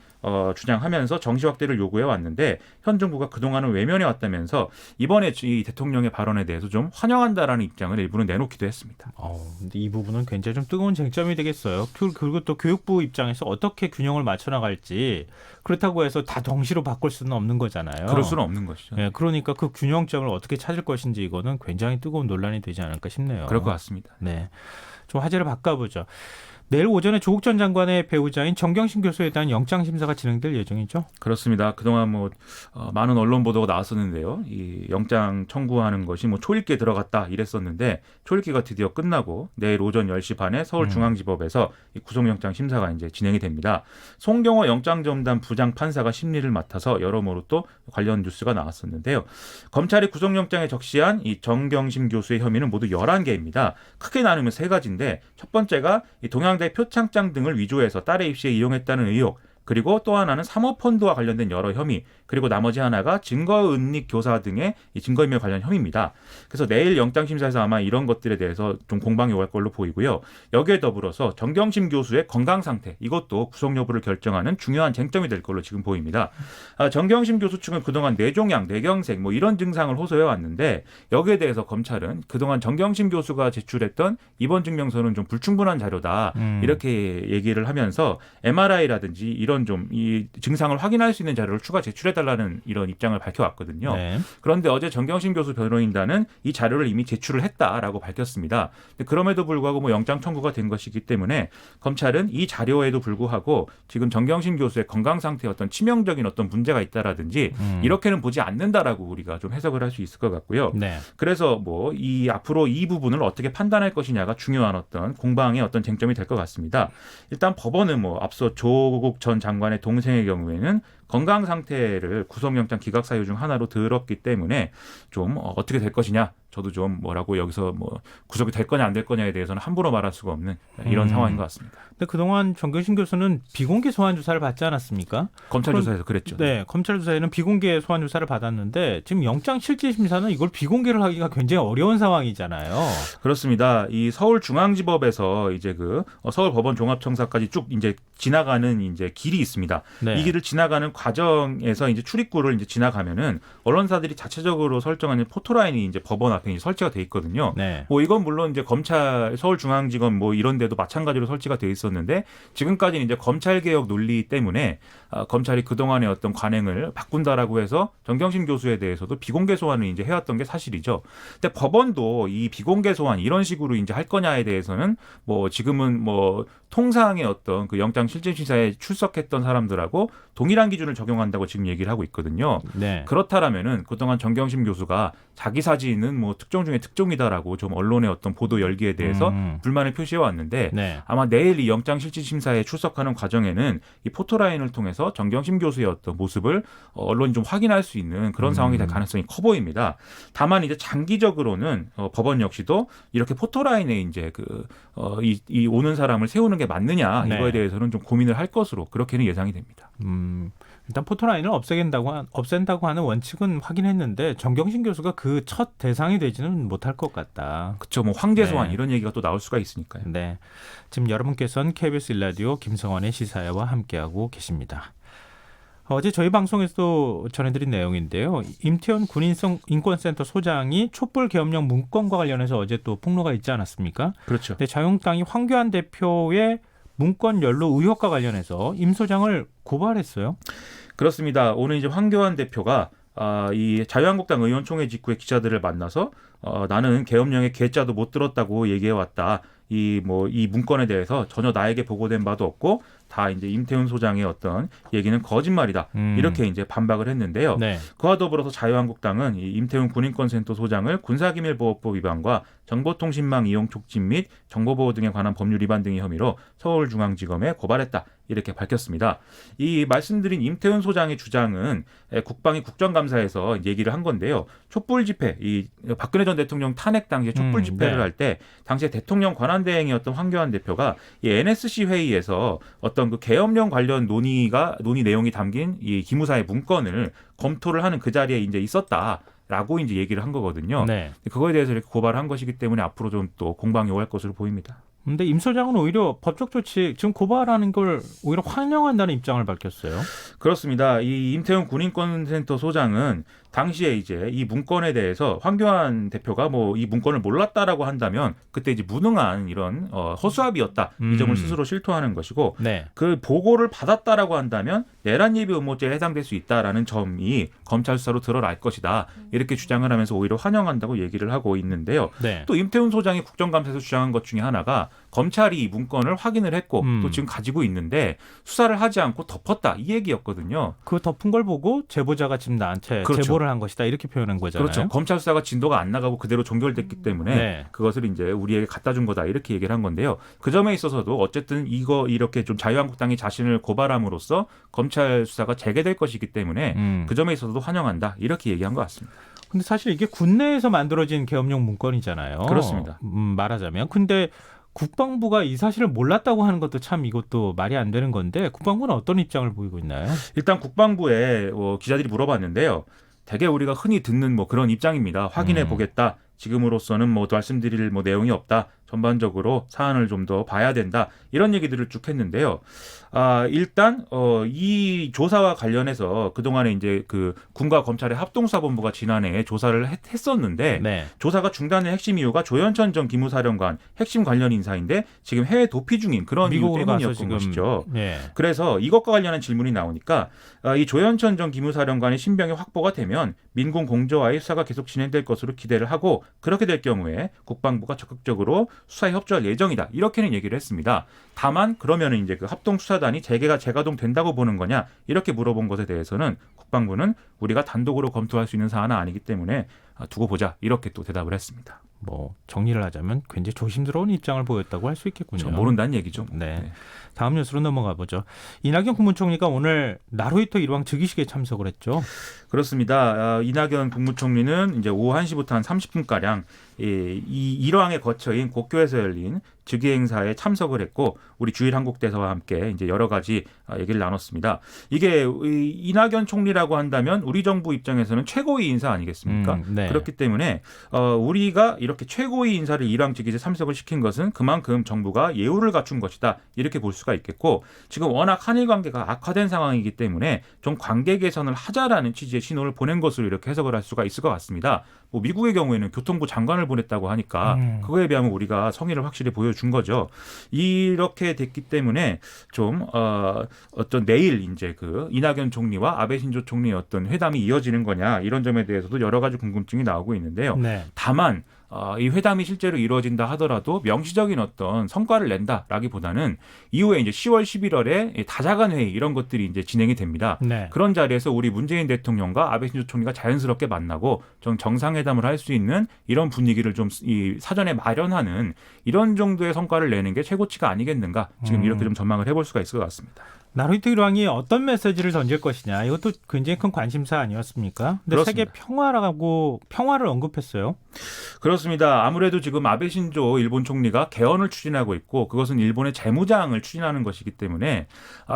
C: 주장하면서 정시 확대를 요구해 왔는데 현 정부가 그동안은 외면해 왔다면서 이번에 이 대통령의 발언에 대해서 좀 환영한다라는 입장을 일부는 내놓기도 했습니다.
A: 근데 이 부분은 굉장히 좀 뜨거운 쟁점이 되겠어요. 그리고 또 교육부 입장에서 어떻게 균형을 맞춰 나갈지, 그렇다고 해서 다 정시로 바꿀 수는 없는 거잖아요.
C: 그럴 수는 없는 것이죠.
A: 네, 그러니까 그 균형점을 어떻게 찾을 것인지 이거는 굉장히 뜨거운 논란이 되지 않을까 싶네요.
C: 그럴 것 같습니다.
A: 네, 좀 화제를 바꿔보죠. 내일 오전에 조국 전 장관의 배우자인 정경심 교수에 대한 영장 심사가 진행될 예정이죠.
C: 그렇습니다. 그동안 뭐 많은 언론 보도가 나왔었는데요. 이 영장 청구하는 것이 뭐 초읽기에 들어갔다 이랬었는데 초읽기가 드디어 끝나고 내일 오전 10시 반에 서울중앙지법에서 이 구속영장 심사가 이제 진행이 됩니다. 송경호 영장전담 부장 판사가 심리를 맡아서 여러모로 또 관련 뉴스가 나왔었는데요. 검찰이 구속영장에 적시한 이 정경심 교수의 혐의는 모두 11개입니다. 크게 나누면 3가지인데 첫 번째가 이 동양대 표창장 등을 위조해서 딸의 입시에 이용했다는 의혹, 그리고 또 하나는 사모펀드와 관련된 여러 혐의, 그리고 나머지 하나가 증거은닉 교사 등의 이 증거인멸 관련 혐의입니다. 그래서 내일 영장심사에서 아마 이런 것들에 대해서 좀 공방이 오갈 걸로 보이고요. 여기에 더불어서 정경심 교수의 건강 상태, 이것도 구속 여부를 결정하는 중요한 쟁점이 될 걸로 지금 보입니다. 정경심 교수 측은 그동안 뇌종양, 뇌경색 뭐 이런 증상을 호소해 왔는데 여기에 대해서 검찰은 그동안 정경심 교수가 제출했던 입원 증명서는 좀 불충분한 자료다. 이렇게 얘기를 하면서 MRI라든지 이런 좀 이 증상을 확인할 수 있는 자료를 추가 제출해달라는 이런 입장을 밝혀왔거든요.
A: 네.
C: 그런데 어제 정경심 교수 변호인단은 이 자료를 이미 제출을 했다라고 밝혔습니다. 근데 그럼에도 불구하고 뭐 영장 청구가 된 것이기 때문에 검찰은 이 자료에도 불구하고 지금 정경심 교수의 건강 상태에 어떤 치명적인 어떤 문제가 있다라든지 이렇게는 보지 않는다라고 우리가 좀 해석을 할 수 있을 것 같고요.
A: 네.
C: 그래서 뭐 이 앞으로 이 부분을 어떻게 판단할 것이냐가 중요한 어떤 공방의 어떤 쟁점이 될 것 같습니다. 일단 법원은 뭐 앞서 조국 전 장관의 동생의 경우에는 건강 상태를 구속영장 기각 사유 중 하나로 들었기 때문에 좀 어떻게 될 것이냐, 저도 좀 뭐라고 여기서 뭐 구속이 될 거냐 안 될 거냐에 대해서는 함부로 말할 수가 없는 이런 상황인 것 같습니다.
A: 근데 그동안 정경심 교수는 비공개 소환 조사를 받지 않았습니까?
C: 검찰 조사에서 그랬죠.
A: 네, 검찰 조사에는 비공개 소환 조사를 받았는데 지금 영장 실질 심사는 이걸 비공개를 하기가 굉장히 어려운 상황이잖아요.
C: 그렇습니다. 이 서울중앙지법에서 이제 그 서울법원 종합청사까지 쭉 이제 지나가는 이제 길이 있습니다.
A: 네.
C: 이 길을 지나가는 과정에서 이제 출입구를 이제 지나가면은 언론사들이 자체적으로 설정하는 포토라인이 이제 법원 앞에 이제 설치가 돼 있거든요.
A: 네.
C: 뭐 이건 물론 이제 검찰 서울중앙지검 뭐 이런 데도 마찬가지로 설치가 돼 있었는데 지금까지는 이제 검찰 개혁 논리 때문에 검찰이 그동안의 어떤 관행을 바꾼다라고 해서 정경심 교수에 대해서도 비공개 소환을 이제 해왔던 게 사실이죠. 근데 법원도 이 비공개 소환 이런 식으로 이제 할 거냐에 대해서는 뭐 지금은 뭐 통상의 어떤 그 영장 실질 심사에 출석했던 사람들하고 동일한 기준을 적용한다고 지금 얘기를 하고 있거든요.
A: 네.
C: 그렇다라면은 그동안 정경심 교수가 자기 사진은 뭐 특종 중에 특종이다라고 좀 언론의 어떤 보도 열기에 대해서 불만을 표시해 왔는데
A: 네.
C: 아마 내일 이 영장 실질 심사에 출석하는 과정에는 이 포토라인을 통해서 정경심 교수의 어떤 모습을 언론이 좀 확인할 수 있는 그런 상황이 될 가능성이 커 보입니다. 다만 이제 장기적으로는 법원 역시도 이렇게 포토라인에 이제 이 오는 사람을 세우는 게 맞느냐
A: 네.
C: 이거에 대해서는 좀 고민을 할 것으로 그렇게는 예상이 됩니다.
A: 일단 포토라인을 없앤다고 하는 원칙은 확인했는데 정경심 교수가 그 첫 대상이 되지는 못할 것 같다.
C: 그렇죠. 뭐 황제 소환
A: 네.
C: 이런 얘기가 또 나올 수가 있으니까요.
A: 네, 지금 여러분께서는 KBS 일라디오 김성환의 시사야와 함께하고 계십니다. 어제 저희 방송에서도 전해드린 내용인데요. 임태원 군인권센터 소장이 촛불 계엄령 문건과 관련해서 어제 또 폭로가 있지 않았습니까?
C: 그렇죠.
A: 근데 자유한국당이 황교안 대표의 문건 연루 의혹과 관련해서 임 소장을 고발했어요.
C: 그렇습니다. 오늘 이제 황교안 대표가 이 자유한국당 의원총회 직후에 기자들을 만나서 나는 계엄령의 개자도 못 들었다고 얘기해 왔다. 이 문건에 대해서 전혀 나에게 보고된 바도 없고 다 이제 임태훈 소장의 어떤 얘기는 거짓말이다. 이렇게 이제 반박을 했는데요.
A: 네.
C: 그와 더불어서 자유한국당은 이 임태훈 군인권센터 소장을 군사기밀보호법 위반과 정보통신망 이용 촉진 및 정보보호 등에 관한 법률 위반 등의 혐의로 서울중앙지검에 고발했다. 이렇게 밝혔습니다. 이 말씀드린 임태훈 소장의 주장은 국방위 국정감사에서 얘기를 한 건데요. 촛불 집회, 이 박근혜 전 대통령 탄핵 당시에 촛불 집회를
A: 네.
C: 할 때 당시에 대통령 권한대행이었던 황교안 대표가 이 NSC 회의에서 어떤 그 계엄령 관련 논의 내용이 담긴 이 기무사의 문건을 검토를 하는 그 자리에 이제 있었다라고 이제 얘기를 한 거거든요.
A: 네.
C: 그거에 대해서 이렇게 고발한 것이기 때문에 앞으로 좀 또 공방이 오갈 것으로 보입니다.
A: 근데 임 소장은 오히려 법적 조치 지금 고발하는 걸 오히려 환영한다는 입장을 밝혔어요.
C: 그렇습니다. 이 임태훈 군인권센터 소장은 당시에 이제 이 문건에 대해서 황교안 대표가 이 문건을 몰랐다라고 한다면 그때 이제 무능한 이런 허수아비였다. 이 점을 스스로 실토하는 것이고
A: 네.
C: 그 보고를 받았다라고 한다면 내란 예비 음모죄에 해당될 수 있다라는 점이 검찰 수사로 드러날 것이다. 이렇게 주장을 하면서 오히려 환영한다고 얘기를 하고 있는데요.
A: 네.
C: 또 임태훈 소장이 국정감사에서 주장한 것 중에 하나가 검찰이 이 문건을 확인을 했고 또 지금 가지고 있는데 수사를 하지 않고 덮었다. 이 얘기였거든요.
A: 그 덮은 걸 보고 제보자가 지금 나한테
C: 그렇죠.
A: 제보를 한 것이다. 이렇게 표현한 거잖아요.
C: 그렇죠. 검찰 수사가 진도가 안 나가고 그대로 종결됐기 때문에
A: 네.
C: 그것을 이제 우리에게 갖다 준 거다. 이렇게 얘기를 한 건데요. 그 점에 있어서도 어쨌든 이렇게 좀 자유한국당이 자신을 고발함으로써 검찰 수사가 재개될 것이기 때문에 그 점에 있어서도 환영한다. 이렇게 얘기한 것 같습니다.
A: 근데 사실 이게 군내에서 만들어진 계엄령 문건이잖아요.
C: 그렇습니다.
A: 말하자면. 근데 국방부가 이 사실을 몰랐다고 하는 것도 참 이것도 말이 안 되는 건데 국방부는 어떤 입장을 보이고 있나요?
C: 일단 국방부에 기자들이 물어봤는데요. 대개 우리가 흔히 듣는 그런 입장입니다. 확인해 보겠다. 지금으로서는 말씀드릴 내용이 없다. 전반적으로 사안을 좀 더 봐야 된다. 이런 얘기들을 쭉 했는데요. 일단 이 조사와 관련해서 그동안에 이제 그 군과 검찰의 합동수사본부가 지난해 조사를 했었는데
A: 네.
C: 조사가 중단의 핵심 이유가 조현천 전 기무사령관 핵심 관련 인사인데 지금 해외 도피 중인 그런 이유
A: 미국으로 가서
C: 때문이었던
A: 지금
C: 것이죠.
A: 네.
C: 그래서 이것과 관련한 질문이 나오니까 이 조현천 전 기무사령관의 신병이 확보가 되면 민군 공조와의 수사가 계속 진행될 것으로 기대를 하고 그렇게 될 경우에 국방부가 적극적으로 수사에 협조할 예정이다. 이렇게는 얘기를 했습니다. 다만 그러면은 이제 그 합동수사단이 재가동된다고 보는 거냐 이렇게 물어본 것에 대해서는 국방부는 우리가 단독으로 검토할 수 있는 사안은 아니기 때문에 두고 보자 이렇게 또 대답을 했습니다.
A: 정리를 하자면 굉장히 조심스러운 입장을 보였다고 할 수 있겠군요.
C: 모른다는 얘기죠.
A: 네. 다음 뉴스로 넘어가 보죠. 이낙연 국무총리가 오늘 나루히토 일왕 즉위식에 참석을 했죠.
C: 그렇습니다. 이낙연 국무총리는 이제 오후 1시부터 한 30분가량 이 일왕의 거처인 고교에서 열린 즉위 행사에 참석을 했고 우리 주일 한국대사와 함께 이제 여러 가지 얘기를 나눴습니다. 이게 이낙연 총리라고 한다면 우리 정부 입장에서는 최고위 인사 아니겠습니까?
A: 네.
C: 그렇기 때문에 우리가 이렇게 최고위 인사를 일왕 즉위에 참석을 시킨 것은 그만큼 정부가 예우를 갖춘 것이다. 이렇게 볼 수가 있겠고 지금 워낙 한일 관계가 악화된 상황이기 때문에 좀 관계 개선을 하자라는 취지의 신호를 보낸 것으로 이렇게 해석을 할 수가 있을 것 같습니다. 미국의 경우에는 교통부 장관을 보냈다고 하니까 그거에 비하면 우리가 성의를 확실히 보여준 거죠. 이렇게 됐기 때문에 좀 어떤 내일 이제 그 이낙연 총리와 아베 신조 총리의 어떤 회담이 이어지는 거냐 이런 점에 대해서도 여러 가지 궁금증이 나오고 있는데요.
A: 네.
C: 다만 이 회담이 실제로 이루어진다 하더라도 명시적인 어떤 성과를 낸다라기보다는 이후에 이제 10월, 11월에 다자간 회의 이런 것들이 이제 진행이 됩니다.
A: 네.
C: 그런 자리에서 우리 문재인 대통령과 아베 신조 총리가 자연스럽게 만나고 좀 정상회담을 할 수 있는 이런 분위기를 좀 사전에 마련하는 이런 정도의 성과를 내는 게 최고치가 아니겠는가 지금 이렇게 좀 전망을 해볼 수가 있을 것 같습니다.
A: 나루히토 일왕이 어떤 메시지를 던질 것이냐 이것도 굉장히 큰 관심사 아니었습니까? 근데
C: 그렇습니다.
A: 세계 평화라고 평화를 언급했어요.
C: 그렇습니다. 아무래도 지금 아베 신조 일본 총리가 개헌을 추진하고 있고 그것은 일본의 재무장을 추진하는 것이기 때문에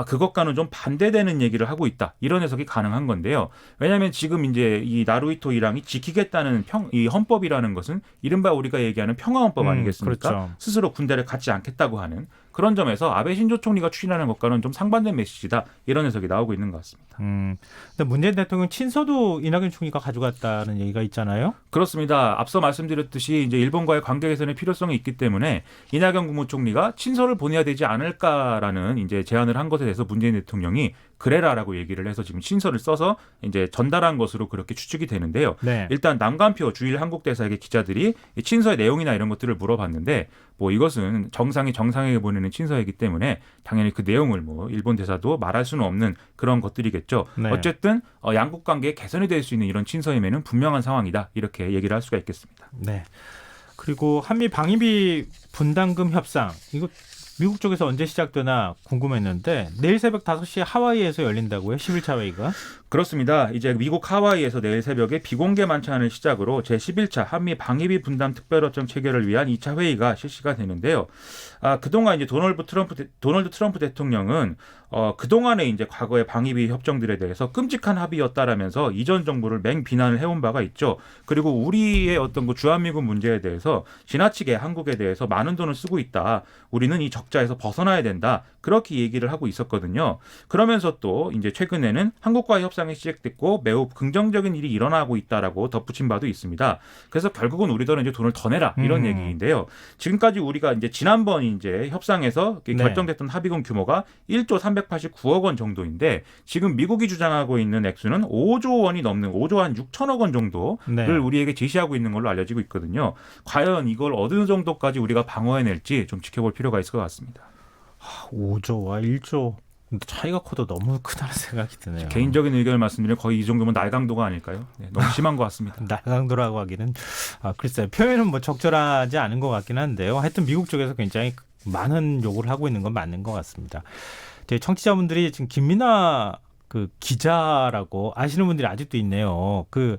C: 그것과는 좀 반대되는 얘기를 하고 있다. 이런 해석이 가능한 건데요. 왜냐하면 지금 이제 이 나루히토 일왕이 지키겠다는 이 헌법이라는 것은 이른바 우리가 얘기하는 평화헌법 아니겠습니까?
A: 그렇죠.
C: 스스로 군대를 갖지 않겠다고 하는 그런 점에서 아베 신조 총리가 추진하는 것과는 좀 상반된 메시지다. 이런 해석이 나오고 있는 것 같습니다.
A: 근데 문재인 대통령 친서도 이낙연 총리가 가져갔다는 얘기가 있잖아요.
C: 그렇습니다. 앞서 말씀드렸듯이 이제 일본과의 관계 개선의 필요성이 있기 때문에 이낙연 국무총리가 친서를 보내야 되지 않을까라는 이제 제안을 한 것에 대해서 문재인 대통령이 그래라라고 얘기를 해서 지금 친서를 써서 이제 전달한 것으로 그렇게 추측이 되는데요.
A: 네.
C: 일단 남관표 주일 한국대사에게 기자들이 이 친서의 내용이나 이런 것들을 물어봤는데 뭐 이것은 정상에게 보내는 친서이기 때문에 당연히 그 내용을 뭐 일본 대사도 말할 수는 없는 그런 것들이겠죠.
A: 네.
C: 어쨌든 양국 관계 개선이 될 수 있는 이런 친서임에는 분명한 상황이다. 이렇게 얘기를 할 수가 있겠습니다.
A: 네. 그리고 한미 방위비 분담금 협상 이거 미국 쪽에서 언제 시작되나 궁금했는데 내일 새벽 5시에 하와이에서 열린다고요? 11차 회의가?
C: 그렇습니다. 이제 미국 하와이에서 내일 새벽에 비공개 만찬을 시작으로 제11차 한미 방위비 분담 특별협정 체결을 위한 2차 회의가 실시가 되는데요. 그동안 이제 도널드 트럼프 대통령은 그동안의 이제 과거의 방위비 협정들에 대해서 끔찍한 합의였다라면서 이전 정부를 맹비난을 해온 바가 있죠. 그리고 우리의 어떤 그 주한미군 문제에 대해서 지나치게 한국에 대해서 많은 돈을 쓰고 있다. 우리는 이 적자에서 벗어나야 된다. 그렇게 얘기를 하고 있었거든요. 그러면서 또 이제 최근에는 한국과의 협상이 시작됐고 매우 긍정적인 일이 일어나고 있다라고 덧붙인 바도 있습니다. 그래서 결국은 우리들은 이제 돈을 더 내라 이런 얘기인데요. 지금까지 우리가 이제 지난번 이제 협상에서 결정됐던 합의금 규모가 1조 389억 원 정도인데 지금 미국이 주장하고 있는 액수는 5조 원이 넘는 5조 한 6천억 원 정도를
A: 네.
C: 우리에게 제시하고 있는 걸로 알려지고 있거든요. 과연 이걸 어느 정도까지 우리가 방어해낼지 좀 지켜볼 필요가 있을 것 같습니다.
A: 5조와 1조 차이가 커도 너무 크다는 생각이 드네요.
C: 개인적인 의견을 말씀드리면 거의 이 정도면 날강도가 아닐까요? 네, 너무 심한 것 같습니다.
A: 날강도라고 하기는 글쎄요. 표현은 뭐 적절하지 않은 것 같긴 한데요. 하여튼 미국 쪽에서 굉장히 많은 요구를 하고 있는 건 맞는 것 같습니다. 저희 청취자분들이 지금 김민아 그 기자라고 아시는 분들이 아직도 있네요. 그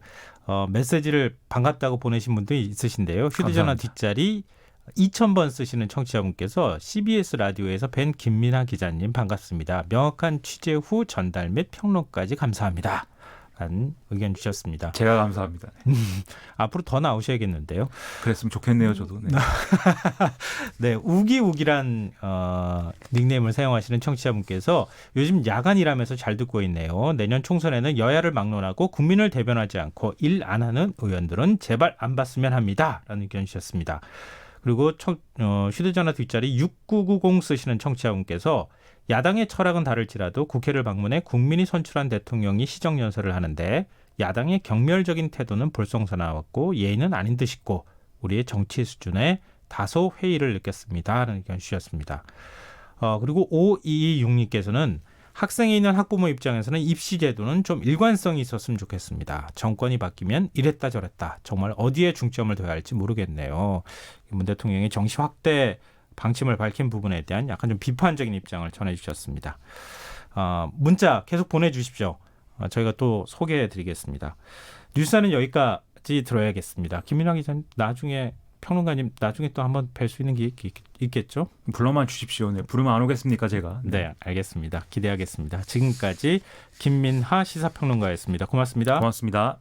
A: 메시지를 반갑다고 보내신 분들이 있으신데요. 휴대전화
C: 감사합니다. 뒷자리
A: 2000번 쓰시는 청취자분께서 CBS 라디오에서 뵌 김민아 기자님 반갑습니다. 명확한 취재 후 전달 및 평론까지 감사합니다. 라는 의견 주셨습니다.
C: 제가 감사합니다. 네.
A: 앞으로 더 나오셔야겠는데요.
C: 그랬으면 좋겠네요, 저도. 네.
A: 네, 우기우기란 닉네임을 사용하시는 청취자분께서 요즘 야간 일하면서 잘 듣고 있네요. 내년 총선에는 여야를 막론하고 국민을 대변하지 않고 일 안 하는 의원들은 제발 안 봤으면 합니다. 라는 의견 주셨습니다. 그리고 휴대전화 뒷자리 6990 쓰시는 청취자분께서 야당의 철학은 다를지라도 국회를 방문해 국민이 선출한 대통령이 시정연설을 하는데 야당의 경멸적인 태도는 볼썽사나웠고 예의는 아닌 듯 싶고 우리의 정치 수준에 다소 회의를 느꼈습니다. 라는 의견 주셨습니다. 그리고 5226님께서는 학생에 있는 학부모 입장에서는 입시 제도는 좀 일관성이 있었으면 좋겠습니다. 정권이 바뀌면 이랬다 저랬다. 정말 어디에 중점을 둬야 할지 모르겠네요. 문 대통령이 정시 확대 방침을 밝힌 부분에 대한 약간 좀 비판적인 입장을 전해주셨습니다. 문자 계속 보내주십시오. 저희가 또 소개해드리겠습니다. 뉴스는 여기까지 들어야겠습니다. 김민아 기자님 나중에 평론가님 나중에 또 한번 뵐 수 있는 게 있겠죠?
C: 불러만 주십시오. 네, 부르면 안 오겠습니까, 제가?
A: 네, 알겠습니다. 기대하겠습니다. 지금까지 김민하 시사평론가였습니다. 고맙습니다.
C: 고맙습니다.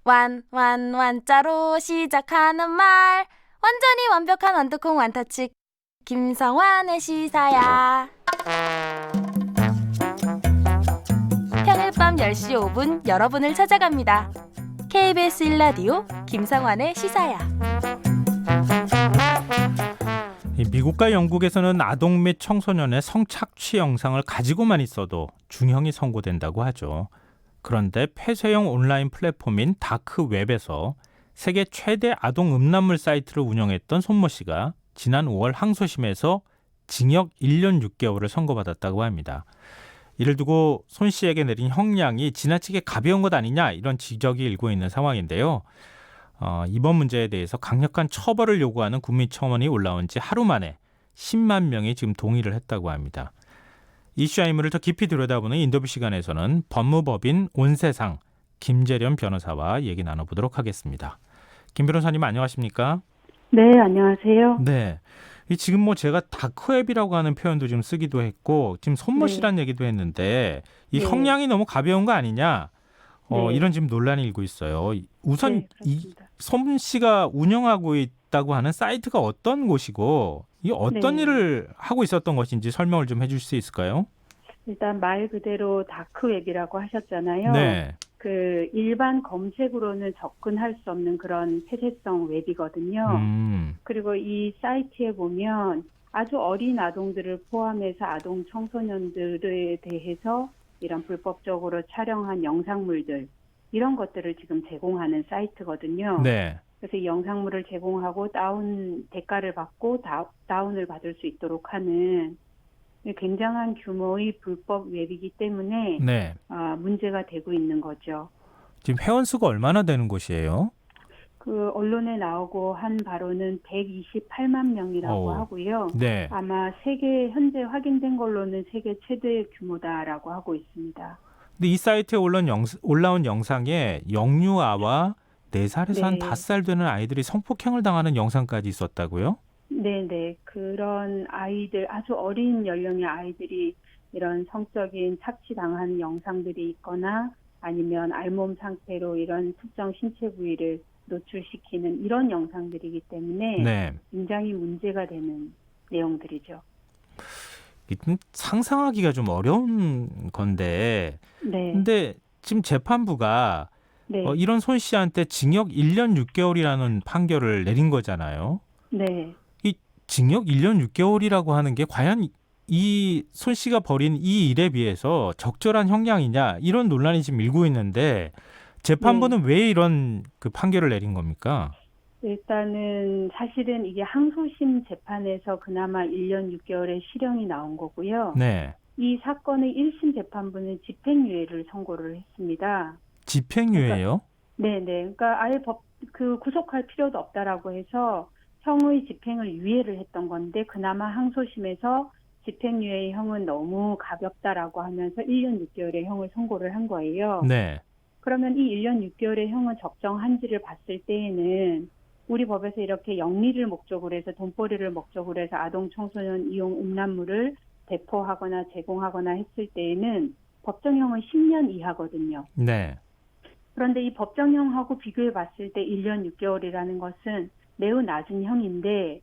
D: 완자로 시작하는 말 완전히 완벽한 완두콩 완타치 김성환의 시사야. 평일 밤 10시 5분 여러분을 찾아갑니다. KBS 1라디오 김성환의 시사야.
A: 미국과 영국에서는 아동 및 청소년의 성착취 영상을 가지고만 있어도 중형이 선고된다고 하죠. 그런데 폐쇄형 온라인 플랫폼인 다크웹에서 세계 최대 아동 음란물 사이트를 운영했던 손모 씨가 지난 5월 항소심에서 징역 1년 6개월을 선고받았다고 합니다. 이를 두고 손 씨에게 내린 형량이 지나치게 가벼운 것 아니냐 이런 지적이 일고 있는 상황인데요. 이번 문제에 대해서 강력한 처벌을 요구하는 국민청원이 올라온 지 하루 만에 10만 명이 지금 동의를 했다고 합니다. 이슈와 인물을 더 깊이 들여다보는 인터뷰 시간에서는 법무법인 온세상 김재련 변호사와 얘기 나눠보도록 하겠습니다. 김 변호사님 안녕하십니까?
E: 네, 안녕하세요.
A: 네. 지금 뭐 제가 다크웹이라고 하는 표현도 좀 쓰기도 했고 지금 손못이라는 얘기도 했는데 이
E: 네.
A: 형량이 너무 가벼운 거 아니냐?
E: 네.
A: 이런 지금 논란이 일고 있어요. 우선
E: 네,
A: 이
E: 그렇습니다.
A: 손 씨가 운영하고 있다고 하는 사이트가 어떤 곳이고 이 어떤
E: 네.
A: 일을 하고 있었던 것인지 설명을 좀 해줄 수 있을까요?
E: 일단 말 그대로 다크웹이라고 하셨잖아요.
A: 네.
E: 그 일반 검색으로는 접근할 수 없는 그런 폐쇄성 웹이거든요. 그리고 이 사이트에 보면 아주 어린 아동들을 포함해서 아동 청소년들에 대해서 이런 불법적으로 촬영한 영상물들 이런 것들을 지금 제공하는 사이트거든요.
A: 네.
E: 그래서 이 영상물을 제공하고 대가를 받고 다운을 받을 수 있도록 하는 굉장한 규모의 불법 웹이기 때문에
A: 네.
E: 문제가 되고 있는 거죠.
A: 지금 회원수가 얼마나 되는 곳이에요?
E: 그 언론에 나오고 한 바로는 128만 명이라고 하고요.
A: 네.
E: 아마 세계 현재 확인된 걸로는 세계 최대 규모다라고 하고 있습니다.
A: 근데 이 사이트에 올라온 영상에 영유아와 4살에서 한
E: 네.
A: 5살 되는 아이들이 성폭행을 당하는 영상까지 있었다고요?
E: 네네. 그런 아이들, 아주 어린 연령의 아이들이 이런 성적인 착취당하는 영상들이 있거나 아니면 알몸 상태로 이런 특정 신체 부위를 노출시키는 이런 영상들이기 때문에
A: 네.
E: 굉장히 문제가 되는 내용들이죠.
A: 이게 좀 상상하기가 좀 어려운 건데
E: 네.
A: 근데 지금 재판부가
E: 네.
A: 이런 손 씨한테 징역 1년 6개월이라는 판결을 내린 거잖아요.
E: 네.
A: 이 징역 1년 6개월이라고 하는 게 과연 이 손 씨가 벌인 이 일에 비해서 적절한 형량이냐 이런 논란이 지금 일고 있는데 재판부는 왜 이런 그 판결을 내린 겁니까?
E: 일단은 사실은 이게 항소심 재판에서 그나마 1년 6개월의 실형이 나온 거고요.
A: 네.
E: 이 사건의 1심 재판부는 집행유예를 선고를 했습니다.
A: 집행유예요?
E: 네네. 그러니까 아예 구속할 필요도 없다라고 해서 형의 집행을 유예를 했던 건데 그나마 항소심에서 집행유예의 형은 너무 가볍다라고 하면서 1년 6개월의 형을 선고를 한 거예요.
A: 네.
E: 그러면 이 1년 6개월의 형은 적정한지를 봤을 때에는 우리 법에서 이렇게 영리를 목적으로 해서 돈벌이를 목적으로 해서 아동 청소년 이용 음란물을 배포하거나 제공하거나 했을 때에는 법정형은 10년 이하거든요.
A: 네.
E: 그런데 이 법정형하고 비교해 봤을 때 1년 6개월이라는 것은 매우 낮은 형인데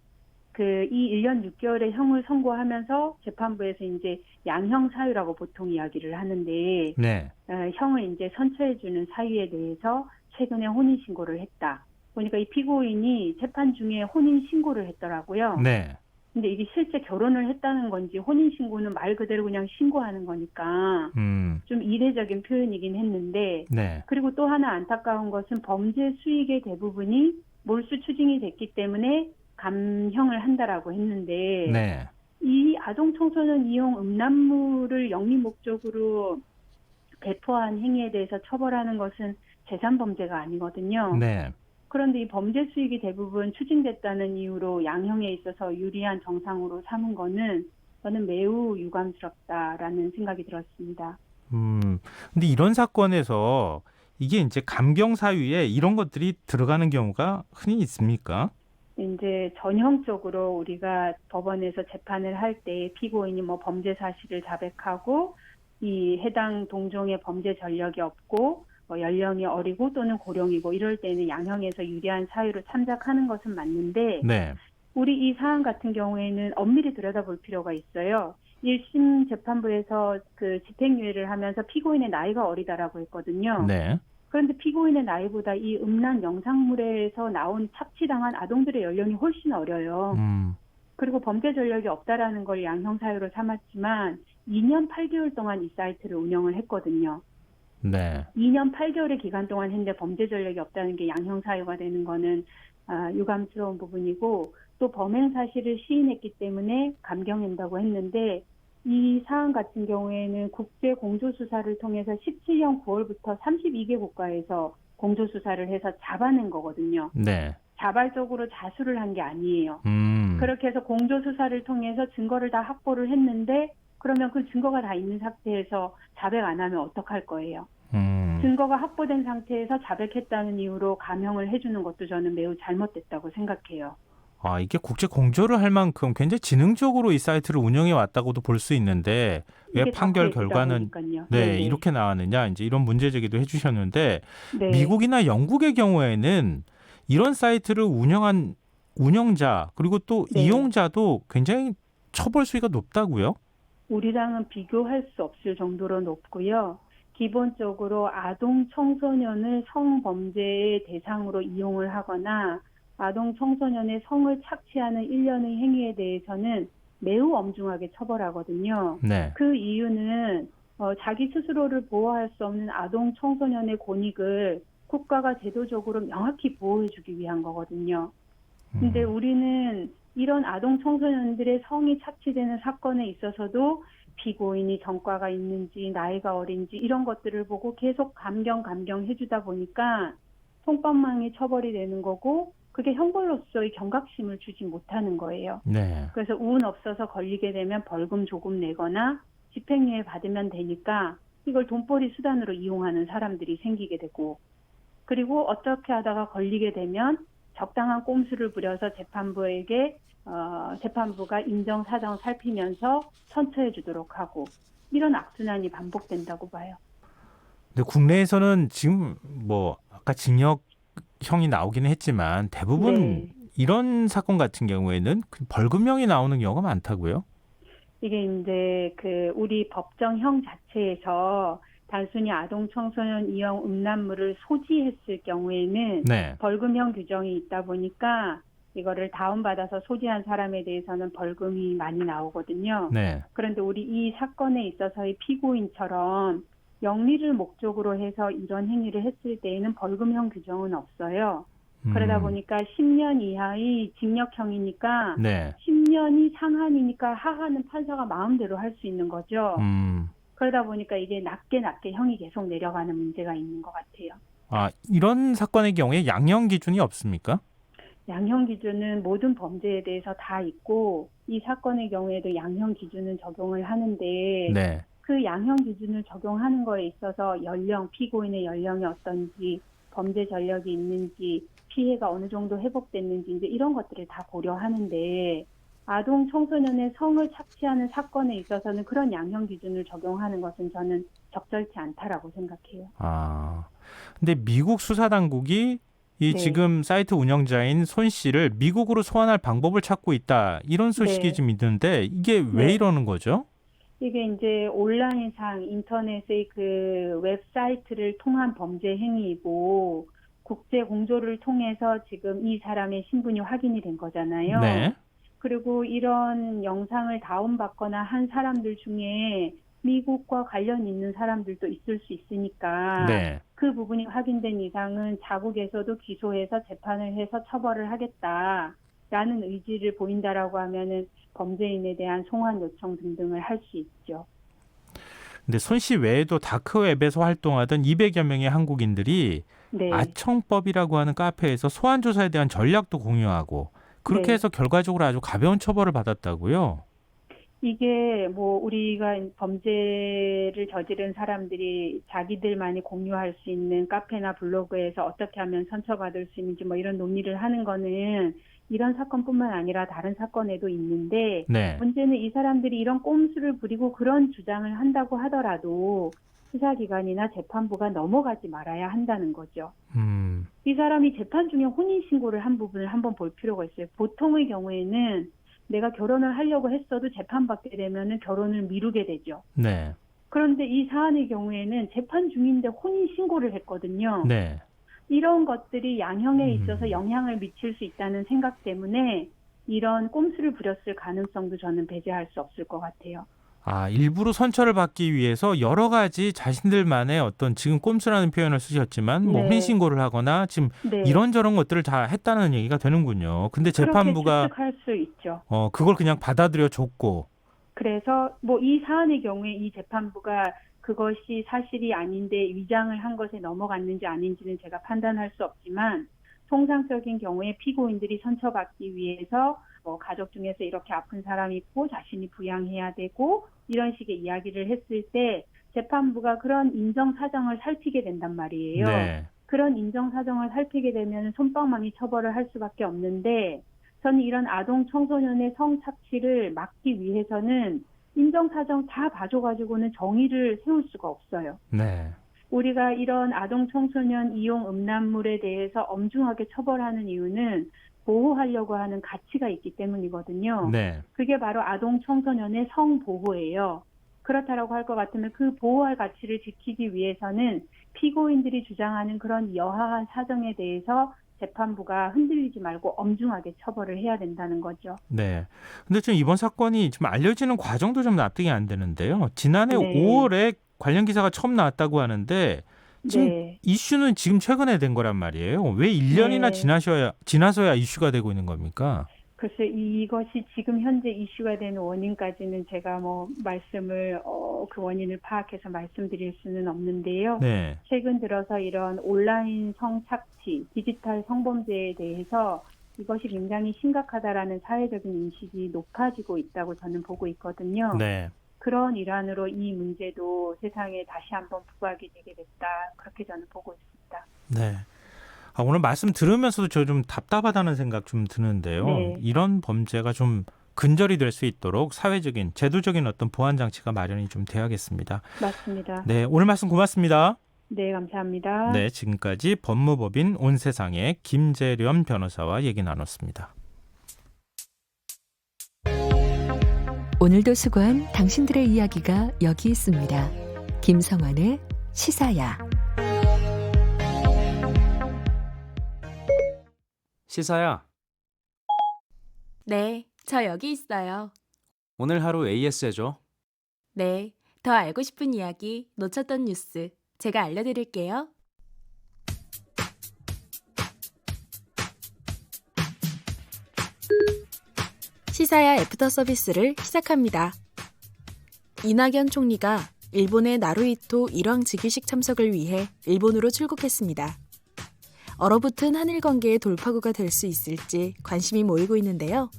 E: 이 1년 6개월의 형을 선고하면서 재판부에서 이제 양형 사유라고 보통 이야기를 하는데
A: 네.
E: 형을 이제 선처해 주는 사유에 대해서 최근에 혼인 신고를 했다. 보니까 이 피고인이 재판 중에 혼인 신고를 했더라고요.
A: 네.
E: 근데 이게 실제 결혼을 했다는 건지 혼인 신고는 말 그대로 그냥 신고하는 거니까 좀 이례적인 표현이긴 했는데
A: 네.
E: 그리고 또 하나 안타까운 것은 범죄 수익의 대부분이 몰수 추징이 됐기 때문에 감형을 한다라고 했는데
A: 네.
E: 이 아동 청소년 이용 음란물을 영리 목적으로 배포한 행위에 대해서 처벌하는 것은 재산 범죄가 아니거든요.
A: 네.
E: 그런데 이 범죄 수익이 대부분 추징됐다는 이유로 양형에 있어서 유리한 정상으로 삼은 거는 저는 매우 유감스럽다라는 생각이 들었습니다.
A: 근데 이런 사건에서 이게 이제 감경 사유에 이런 것들이 들어가는 경우가 흔히 있습니까?
E: 이제 전형적으로 우리가 법원에서 재판을 할 때 피고인이 뭐 범죄 사실을 자백하고 이 해당 동종의 범죄 전력이 없고 연령이 어리고 또는 고령이고 이럴 때는 양형에서 유리한 사유로 참작하는 것은 맞는데
A: 네.
E: 우리 이 사안 같은 경우에는 엄밀히 들여다볼 필요가 있어요. 1심 재판부에서 그 집행유예를 하면서 피고인의 나이가 어리다라고 했거든요.
A: 네.
E: 그런데 피고인의 나이보다 이 음란 영상물에서 나온 착취당한 아동들의 연령이 훨씬 어려요. 그리고 범죄 전력이 없다라는 걸 양형 사유로 삼았지만 2년 8개월 동안 이 사이트를 운영을 했거든요.
A: 네.
E: 2년 8개월의 기간 동안 했는데 범죄 전력이 없다는 게 양형 사유가 되는 거는 유감스러운 부분이고 또 범행 사실을 시인했기 때문에 감경한다고 했는데 이 사안 같은 경우에는 국제 공조수사를 통해서 17년 9월부터 32개 국가에서 공조수사를 해서 잡아낸 거거든요.
A: 네.
E: 자발적으로 자수를 한 게 아니에요.
A: 음.
E: 그렇게 해서 공조수사를 통해서 증거를 다 확보를 했는데 그러면 그 증거가 다 있는 상태에서 자백 안 하면 어떡할 거예요?
A: 음.
E: 증거가 확보된 상태에서 자백했다는 이유로 감형을 해주는 것도 저는 매우 잘못됐다고 생각해요.
A: 아, 이게 국제 공조를 할 만큼 굉장히 지능적으로 이 사이트를 운영해 왔다고도 볼 수 있는데 왜
E: 이게
A: 판결
E: 덕후의
A: 결과는
E: 주장이니까요.
A: 네,
E: 네네.
A: 이렇게 나왔느냐 이제 이런 문제 제기도 해주셨는데
E: 네.
A: 미국이나 영국의 경우에는 이런 사이트를 운영한 운영자 그리고 또
E: 네.
A: 이용자도 굉장히 처벌 수위가 높다고요?
E: 우리랑은 비교할 수 없을 정도로 높고요. 기본적으로 아동 청소년을 성범죄의 대상으로 이용을 하거나 아동 청소년의 성을 착취하는 일련의 행위에 대해서는 매우 엄중하게 처벌하거든요.
A: 네.
E: 그 이유는 자기 스스로를 보호할 수 없는 아동 청소년의 권익을 국가가 제도적으로 명확히 보호해주기 위한 거거든요. 근데 우리는 이런 아동 청소년들의 성이 착취되는 사건에 있어서도 피고인이 전과가 있는지 나이가 어린지 이런 것들을 보고 계속 감경 해주다 보니까 통법망이 처벌이 되는 거고 그게 형벌로서의 경각심을 주지 못하는 거예요.
A: 네.
E: 그래서 운 없어서 걸리게 되면 벌금 조금 내거나 집행유예 받으면 되니까 이걸 돈벌이 수단으로 이용하는 사람들이 생기게 되고 그리고 어떻게 하다가 걸리게 되면 적당한 꼼수를 부려서 재판부가 인정사정 살피면서 선처해 주도록 하고 이런 악순환이 반복된다고 봐요.
A: 근데 국내에서는 지금 뭐 아까 징역형이 나오기는 했지만 대부분
E: 네.
A: 이런 사건 같은 경우에는 그 벌금형이 나오는 경우가 많다고요?
E: 이게 이제 우리 법정형 자체에서 단순히 아동 청소년 이용 음란물을 소지했을 경우에는
A: 네.
E: 벌금형 규정이 있다 보니까 이거를 다운받아서 소지한 사람에 대해서는 벌금이 많이 나오거든요.
A: 네.
E: 그런데 우리 이 사건에 있어서의 피고인처럼 영리를 목적으로 해서 이런 행위를 했을 때에는 벌금형 규정은 없어요. 그러다 보니까 10년 이하의 징역형이니까
A: 네.
E: 10년이 상한이니까 하한은 판사가 마음대로 할 수 있는 거죠. 그러다 보니까 이게 낮게 형이 계속 내려가는 문제가 있는 것 같아요.
A: 아, 이런 사건의 경우에 양형 기준이 없습니까?
E: 양형 기준은 모든 범죄에 대해서 다 있고 이 사건의 경우에도 양형 기준은 적용을 하는데
A: 네.
E: 그 양형 기준을 적용하는 거에 있어서 피고인의 연령이 어떤지, 범죄 전력이 있는지, 피해가 어느 정도 회복됐는지 이제 이런 것들을 다 고려하는데 아동 청소년의 성을 착취하는 사건에 있어서는 그런 양형 기준을 적용하는 것은 저는 적절치 않다라고 생각해요.
A: 아, 근데 미국 수사 당국이 이
E: 네.
A: 지금 사이트 운영자인 손 씨를 미국으로 소환할 방법을 찾고 있다. 이런 소식이
E: 네.
A: 좀 있는데 이게 왜
E: 네.
A: 이러는 거죠?
E: 이게 이제 온라인상 인터넷의 그 웹사이트를 통한 범죄 행위이고 국제 공조를 통해서 지금 이 사람의 신분이 확인이 된 거잖아요.
A: 네.
E: 그리고 이런 영상을 다운받거나 한 사람들 중에 미국과 관련 있는 사람들도 있을 수 있으니까
A: 네.
E: 그 부분이 확인된 이상은 자국에서도 기소해서 재판을 해서 처벌을 하겠다라는 의지를 보인다라고 하면은 범죄인에 대한 송환 요청 등등을 할 수 있죠.
A: 근데 손 씨 외에도 다크웹에서 활동하던 200여 명의 한국인들이
E: 네.
A: 아청법이라고 하는 카페에서 소환 조사에 대한 전략도 공유하고 그렇게
E: 네.
A: 해서 결과적으로 아주 가벼운 처벌을 받았다고요.
E: 이게 뭐 우리가 범죄를 저지른 사람들이 자기들만이 공유할 수 있는 카페나 블로그에서 어떻게 하면 선처받을 수 있는지 뭐 이런 논의를 하는 거는 이런 사건뿐만 아니라 다른 사건에도 있는데
A: 네.
E: 문제는 이 사람들이 이런 꼼수를 부리고 그런 주장을 한다고 하더라도 수사기관이나 재판부가 넘어가지 말아야 한다는 거죠. 이 사람이 재판 중에 혼인신고를 한 부분을 한번 볼 필요가 있어요. 보통의 경우에는 내가 결혼을 하려고 했어도 재판받게 되면은 결혼을 미루게 되죠.
A: 네.
E: 그런데 이 사안의 경우에는 재판 중인데 혼인신고를 했거든요.
A: 네.
E: 이런 것들이 양형에 있어서 영향을 미칠 수 있다는 생각 때문에 이런 꼼수를 부렸을 가능성도 저는 배제할 수 없을 것 같아요.
A: 아, 일부러 선처를 받기 위해서 여러 가지 자신들만의 어떤 지금 꼼수라는 표현을 쓰셨지만 뭐
E: 네.
A: 혼신고를 하거나 지금
E: 네.
A: 이런저런 것들을 다 했다는 얘기가 되는군요. 근데
E: 그렇게
A: 재판부가
E: 추측할 수 있죠.
A: 그걸 그냥 받아들여 줬고.
E: 그래서 뭐 이 사안의 경우에 이 재판부가 그것이 사실이 아닌데 위장을 한 것에 넘어갔는지 아닌지는 제가 판단할 수 없지만 통상적인 경우에 피고인들이 선처받기 위해서 뭐 가족 중에서 이렇게 아픈 사람이 있고 자신이 부양해야 되고 이런 식의 이야기를 했을 때 재판부가 그런 인정 사정을 살피게 된단 말이에요.
A: 네. 그런
E: 인정 사정을 살피게 되면 솜방망이 처벌을 할 수밖에 없는데 저는 이런 아동 청소년의 성착취를 막기 위해서는 인정 사정 다 봐줘가지고는 정의를 세울 수가 없어요.
A: 네.
E: 우리가 이런 아동 청소년 이용 음란물에 대해서 엄중하게 처벌하는 이유는 보호하려고 하는 가치가 있기 때문이거든요.
A: 네.
E: 그게 바로 아동 청소년의 성보호예요. 그렇다라고 할 것 같으면 그 보호할 가치를 지키기 위해서는 피고인들이 주장하는 그런 여하한 사정에 대해서 재판부가 흔들리지 말고 엄중하게 처벌을 해야 된다는 거죠.
A: 네. 근데 좀 이번 사건이 좀 알려지는 과정도 좀 납득이 안 되는데요. 지난해
E: 네.
A: 5월에 관련 기사가 처음 나왔다고 하는데 지금
E: 네.
A: 이슈는 지금 최근에 된 거란 말이에요. 왜 1년이나
E: 네.
A: 지나서야 이슈가 되고 있는 겁니까?
E: 글쎄 이것이 지금 현재 이슈가 되는 원인까지는 제가 뭐 말씀을 그 원인을 파악해서 말씀드릴 수는 없는데요.
A: 네.
E: 최근 들어서 이런 온라인 성착취, 디지털 성범죄에 대해서 이것이 굉장히 심각하다라는 사회적인 인식이 높아지고 있다고 저는 보고 있거든요.
A: 네.
E: 그런 일환으로 이 문제도 세상에 다시 한번 부각이 되게 됐다. 그렇게 저는 보고 있습니다.
A: 네. 오늘 말씀 들으면서도 저 좀 답답하다는 생각 좀 드는데요.
E: 네.
A: 이런 범죄가 좀 근절이 될 수 있도록 사회적인, 제도적인 어떤 보완 장치가 마련이 좀 돼야겠습니다.
E: 맞습니다.
A: 네, 오늘 말씀 고맙습니다.
E: 네, 감사합니다.
A: 네, 지금까지 법무법인 온세상의 김재련 변호사와 얘기 나눴습니다.
B: 오늘도 수고한 당신들의 이야기가 여기 있습니다. 김성환의 시사야.
F: 시사야,
D: 네, 저 여기 있어요.
F: 오늘 하루 AS 해줘.
D: 네, 더 알고 싶은 이야기, 놓쳤던 뉴스 제가 알려드릴게요. 시사야 애프터 서비스를 시작합니다. 이낙연 총리가 일본의 나루히토 일왕 즉위식 참석을 위해 일본으로 출국했습니다. 얼어붙은 한일 관계의 돌파구가 될 수 있을지 관심이 모이고 있는데요.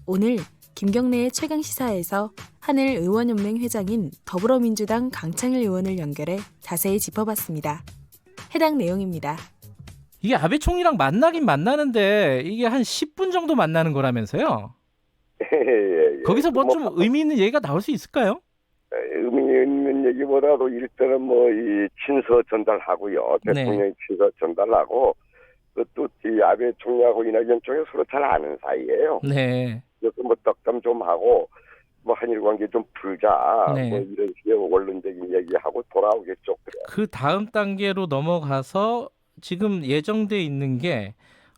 D: 오늘 김경래의 최강시사에서 한일의원연맹 회장인 더불어민주당 강창일 의원을 연결해 자세히 짚어봤습니다. 해당 내용입니다.
G: 이게 아베 총리랑 만나긴 만나는데 이게 한 10분 정도 만나는 거라면서요?
H: 예.
G: 거기서 뭐 좀 의미 있는 얘기가 나올 수 있을까요?
H: 의미 있는 얘기보다도 일단은 뭐 이 친서 전달하고요.
G: 네.
H: 대통령이 친서 전달하고 또 이 아베 총리하고 이낙연 총리 서로 잘 아는 사이예요.
G: 네.
H: 그래서 뭐 덕담 좀 하고 뭐 한일 관계 좀 풀자.
G: 네.
H: 뭐 이런 식의 원론적인 얘기하고 돌아오겠죠. 그래.
G: 그 다음 단계로 넘어가서 지금 예정돼 있는 게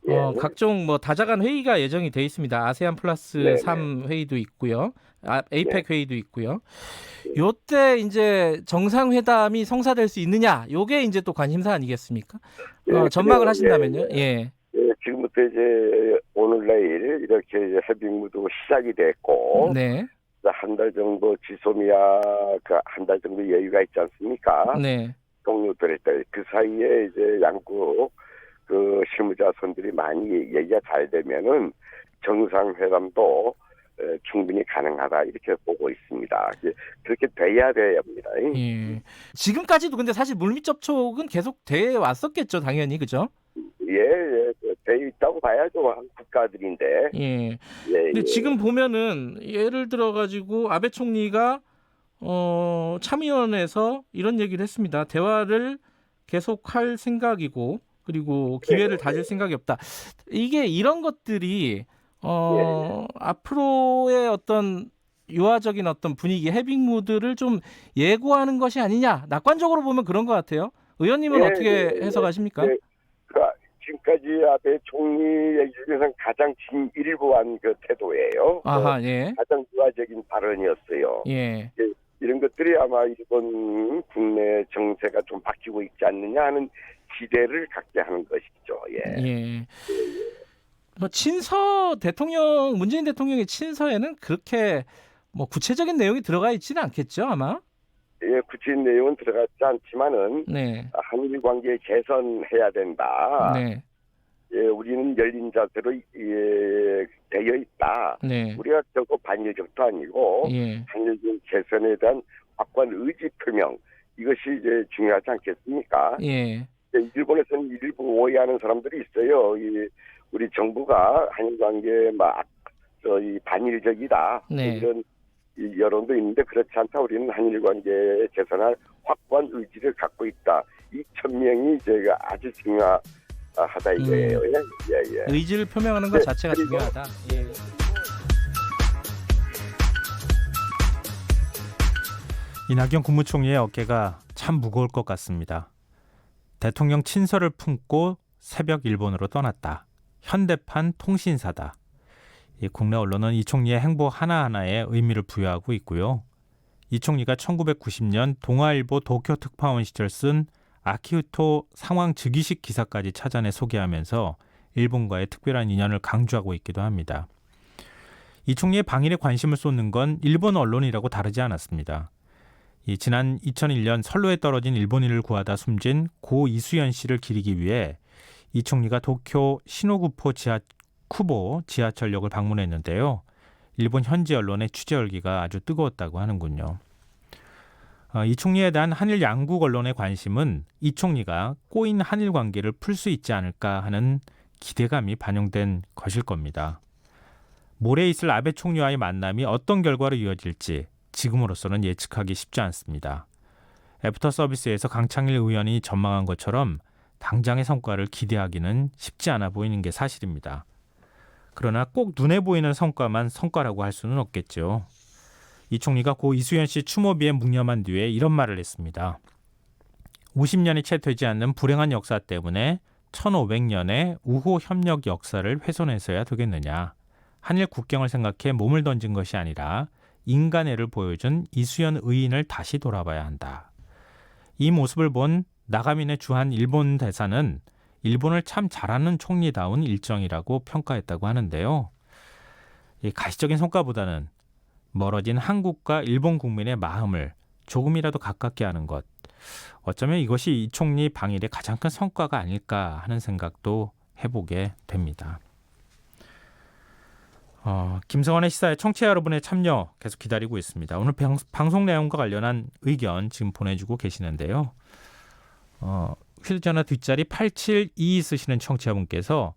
H: 예.
G: 각종 뭐 다자간 회의가 예정이 돼 있습니다. 아세안 플러스
H: 네네.
G: 3 회의도 있고요. 에이펙 회의도 있고요.
H: 네.
G: 요때 이제 정상회담이 성사될 수 있느냐? 요게 이제 또 관심사 아니겠습니까?
H: 예,
G: 전망을
H: 그래요.
G: 하신다면요.
H: 예.
G: 예.
H: 예, 지금부터 이제 오늘 내일 이렇게 이제 해빙무도 시작이 됐고
G: 네.
H: 한 달 정도 지소미아 한 달 정도 여유가 있지 않습니까?
G: 네.
H: 동료들일 때 그 사이에 이제 양국 그 실무자선들이 많이 얘기가 잘 되면은 정상회담도 충분히 가능하다 이렇게 보고 있습니다. 그렇게 돼야 됩니다.
G: 예. 지금까지도 근데 사실 물밑 접촉은 계속 돼 왔었겠죠, 당연히 그죠?
H: 예, 돼 있다고 봐야죠. 한 국가들인데.
G: 예.
H: 예,
G: 근데
H: 예.
G: 지금 보면은 예를 들어 가지고 아베 총리가 참의원에서 이런 얘기를 했습니다. 대화를 계속할 생각이고 그리고 기회를 다질 생각이 없다. 이게 이런 것들이 앞으로의 어떤 유화적인 어떤 분위기, 해빙 무드를 좀 예고하는 것이 아니냐. 낙관적으로 보면 그런 것 같아요. 의원님은
H: 예,
G: 어떻게
H: 예,
G: 해석하십니까?
H: 예. 지금까지 아베 총리 얘기 중에서는 가장 진일보한 그 태도예요.
G: 아하, 예.
H: 가장 유화적인 발언이었어요.
G: 예.
H: 이런 것들이 아마 일본 국내 정세가 좀 바뀌고 있지 않느냐 하는 기대를 갖게 하는 것이죠. 예.
G: 예. 뭐 문재인 대통령의 친서에는 그렇게 뭐 구체적인 내용이 들어가 있지는 않겠죠, 아마.
H: 예, 구체적인 내용은 들어가지 않지만은
G: 네.
H: 한일 관계 개선해야 된다.
G: 네.
H: 우리는 열린 자세로 되어 있다.
G: 네.
H: 우리가 결코 반일적도 아니고
G: 예.
H: 한일군 개선에 대한 확고한 의지 표명 이것이 이제 중요하지 않겠습니까?
G: 예.
H: 일본에서는 일부 오해하는 사람들이 있어요. 우리 정부가 한일 관계에 이 반일적이다
G: 네.
H: 이런 여론도 있는데 그렇지 않다. 우리는 한일 관계에 개선할 확고한 의지를 갖고 있다. 이 천명이 제가 아주 중요하다 이거예요. 예.
G: 의지를 표명하는 것
H: 네,
G: 자체가
H: 그리고-
G: 중요하다. 예.
A: 이낙연 국무총리의 어깨가 참 무거울 것 같습니다. 대통령 친서를 품고 새벽 일본으로 떠났다. 현대판 통신사다. 이 국내 언론은 이 총리의 행보 하나하나에 의미를 부여하고 있고요. 이 총리가 1990년 동아일보 도쿄 특파원 시절 쓴 아키우토 상황 즉위식 기사까지 찾아내 소개하면서 일본과의 특별한 인연을 강조하고 있기도 합니다. 이 총리의 방일에 관심을 쏟는 건 일본 언론이라고 다르지 않았습니다. 지난 2001년 선로에 떨어진 일본인을 구하다 숨진 고 이수연 씨를 기리기 위해 이 총리가 도쿄 시노구포 쿠보 지하철역을 방문했는데요. 일본 현지 언론의 취재 열기가 아주 뜨거웠다고 하는군요. 이 총리에 대한 한일 양국 언론의 관심은 이 총리가 꼬인 한일 관계를 풀 수 있지 않을까 하는 기대감이 반영된 것일 겁니다. 모레 있을 아베 총리와의 만남이 어떤 결과로 이어질지 지금으로서는 예측하기 쉽지 않습니다. 애프터 서비스에서 강창일 의원이 전망한 것처럼 당장의 성과를 기대하기는 쉽지 않아 보이는 게 사실입니다. 그러나 꼭 눈에 보이는 성과만 성과라고 할 수는 없겠죠. 이 총리가 고 이수연 씨 추모비에 묵념한 뒤에 이런 말을 했습니다. 50년이 채 되지 않는 불행한 역사 때문에 1500년의 우호 협력 역사를 훼손해서야 되겠느냐. 한일 국경을 생각해 몸을 던진 것이 아니라 인간애를 보여준 이수연 의인을 다시 돌아봐야 한다. 이 모습을 본 나가민의 주한 일본 대사는 일본을 참 잘하는 총리다운 일정이라고 평가했다고 하는데요. 이 가시적인 성과보다는 멀어진 한국과 일본 국민의 마음을 조금이라도 가깝게 하는 것. 어쩌면 이것이 이 총리 방일의 가장 큰 성과가 아닐까 하는 생각도 해보게 됩니다. 김성환의 시사에 청취자 여러분의 참여 계속 기다리고 있습니다. 오늘 방송 내용과 관련한 의견 지금 보내주고 계시는데요. 휴대전화 뒷자리 872 쓰시는 청취자분께서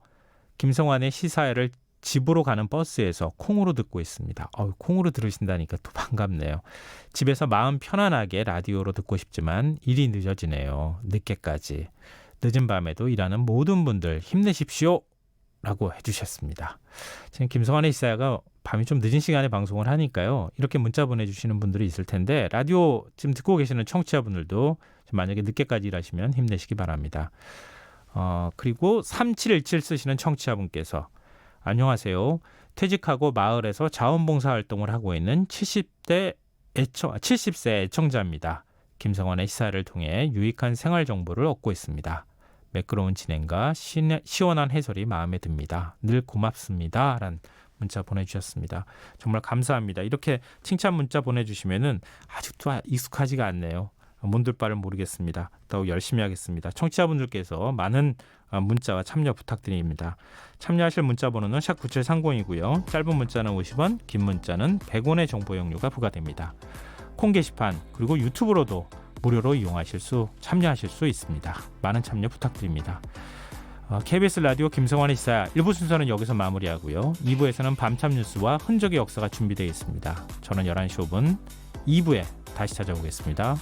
A: 김성환의 시사회를 집으로 가는 버스에서 콩으로 듣고 있습니다. 콩으로 들으신다니까 또 반갑네요. 집에서 마음 편안하게 라디오로 듣고 싶지만 일이 늦어지네요. 늦게까지. 늦은 밤에도 일하는 모든 분들 힘내십시오. 라고 해주셨습니다. 지금 김성환의 시사회가 밤이 좀 늦은 시간에 방송을 하니까요. 이렇게 문자 보내주시는 분들이 있을 텐데 라디오 지금 듣고 계시는 청취자분들도 만약에 늦게까지 일하시면 힘내시기 바랍니다. 그리고 3717 쓰시는 청취자분께서 안녕하세요. 퇴직하고 마을에서 자원봉사 활동을 하고 있는 70세 애청자입니다. 김성환의 시사를 통해 유익한 생활 정보를 얻고 있습니다. 매끄러운 진행과 시원한 해설이 마음에 듭니다. 늘 고맙습니다. 라는 문자 보내주셨습니다. 정말 감사합니다. 이렇게 칭찬 문자 보내주시면은 아직도 익숙하지가 않네요. 뭔들 바를 모르겠습니다. 더욱 열심히 하겠습니다. 청취자분들께서 많은 문자와 참여 부탁드립니다. 참여하실 문자 번호는 샵9730이고요. 짧은 문자는 50원, 긴 문자는 100원의 정보 용료가 부과됩니다. 콩 게시판 그리고 유튜브로도 무료로 참여하실 수 있습니다. 많은 참여 부탁드립니다. KBS 라디오 김성환의 시사 1부 순서는 여기서 마무리하고요. 2부에서는 밤참 뉴스와 흔적의 역사가 준비되어 있습니다. 저는 11시 5분 2부에 다시 찾아오겠습니다.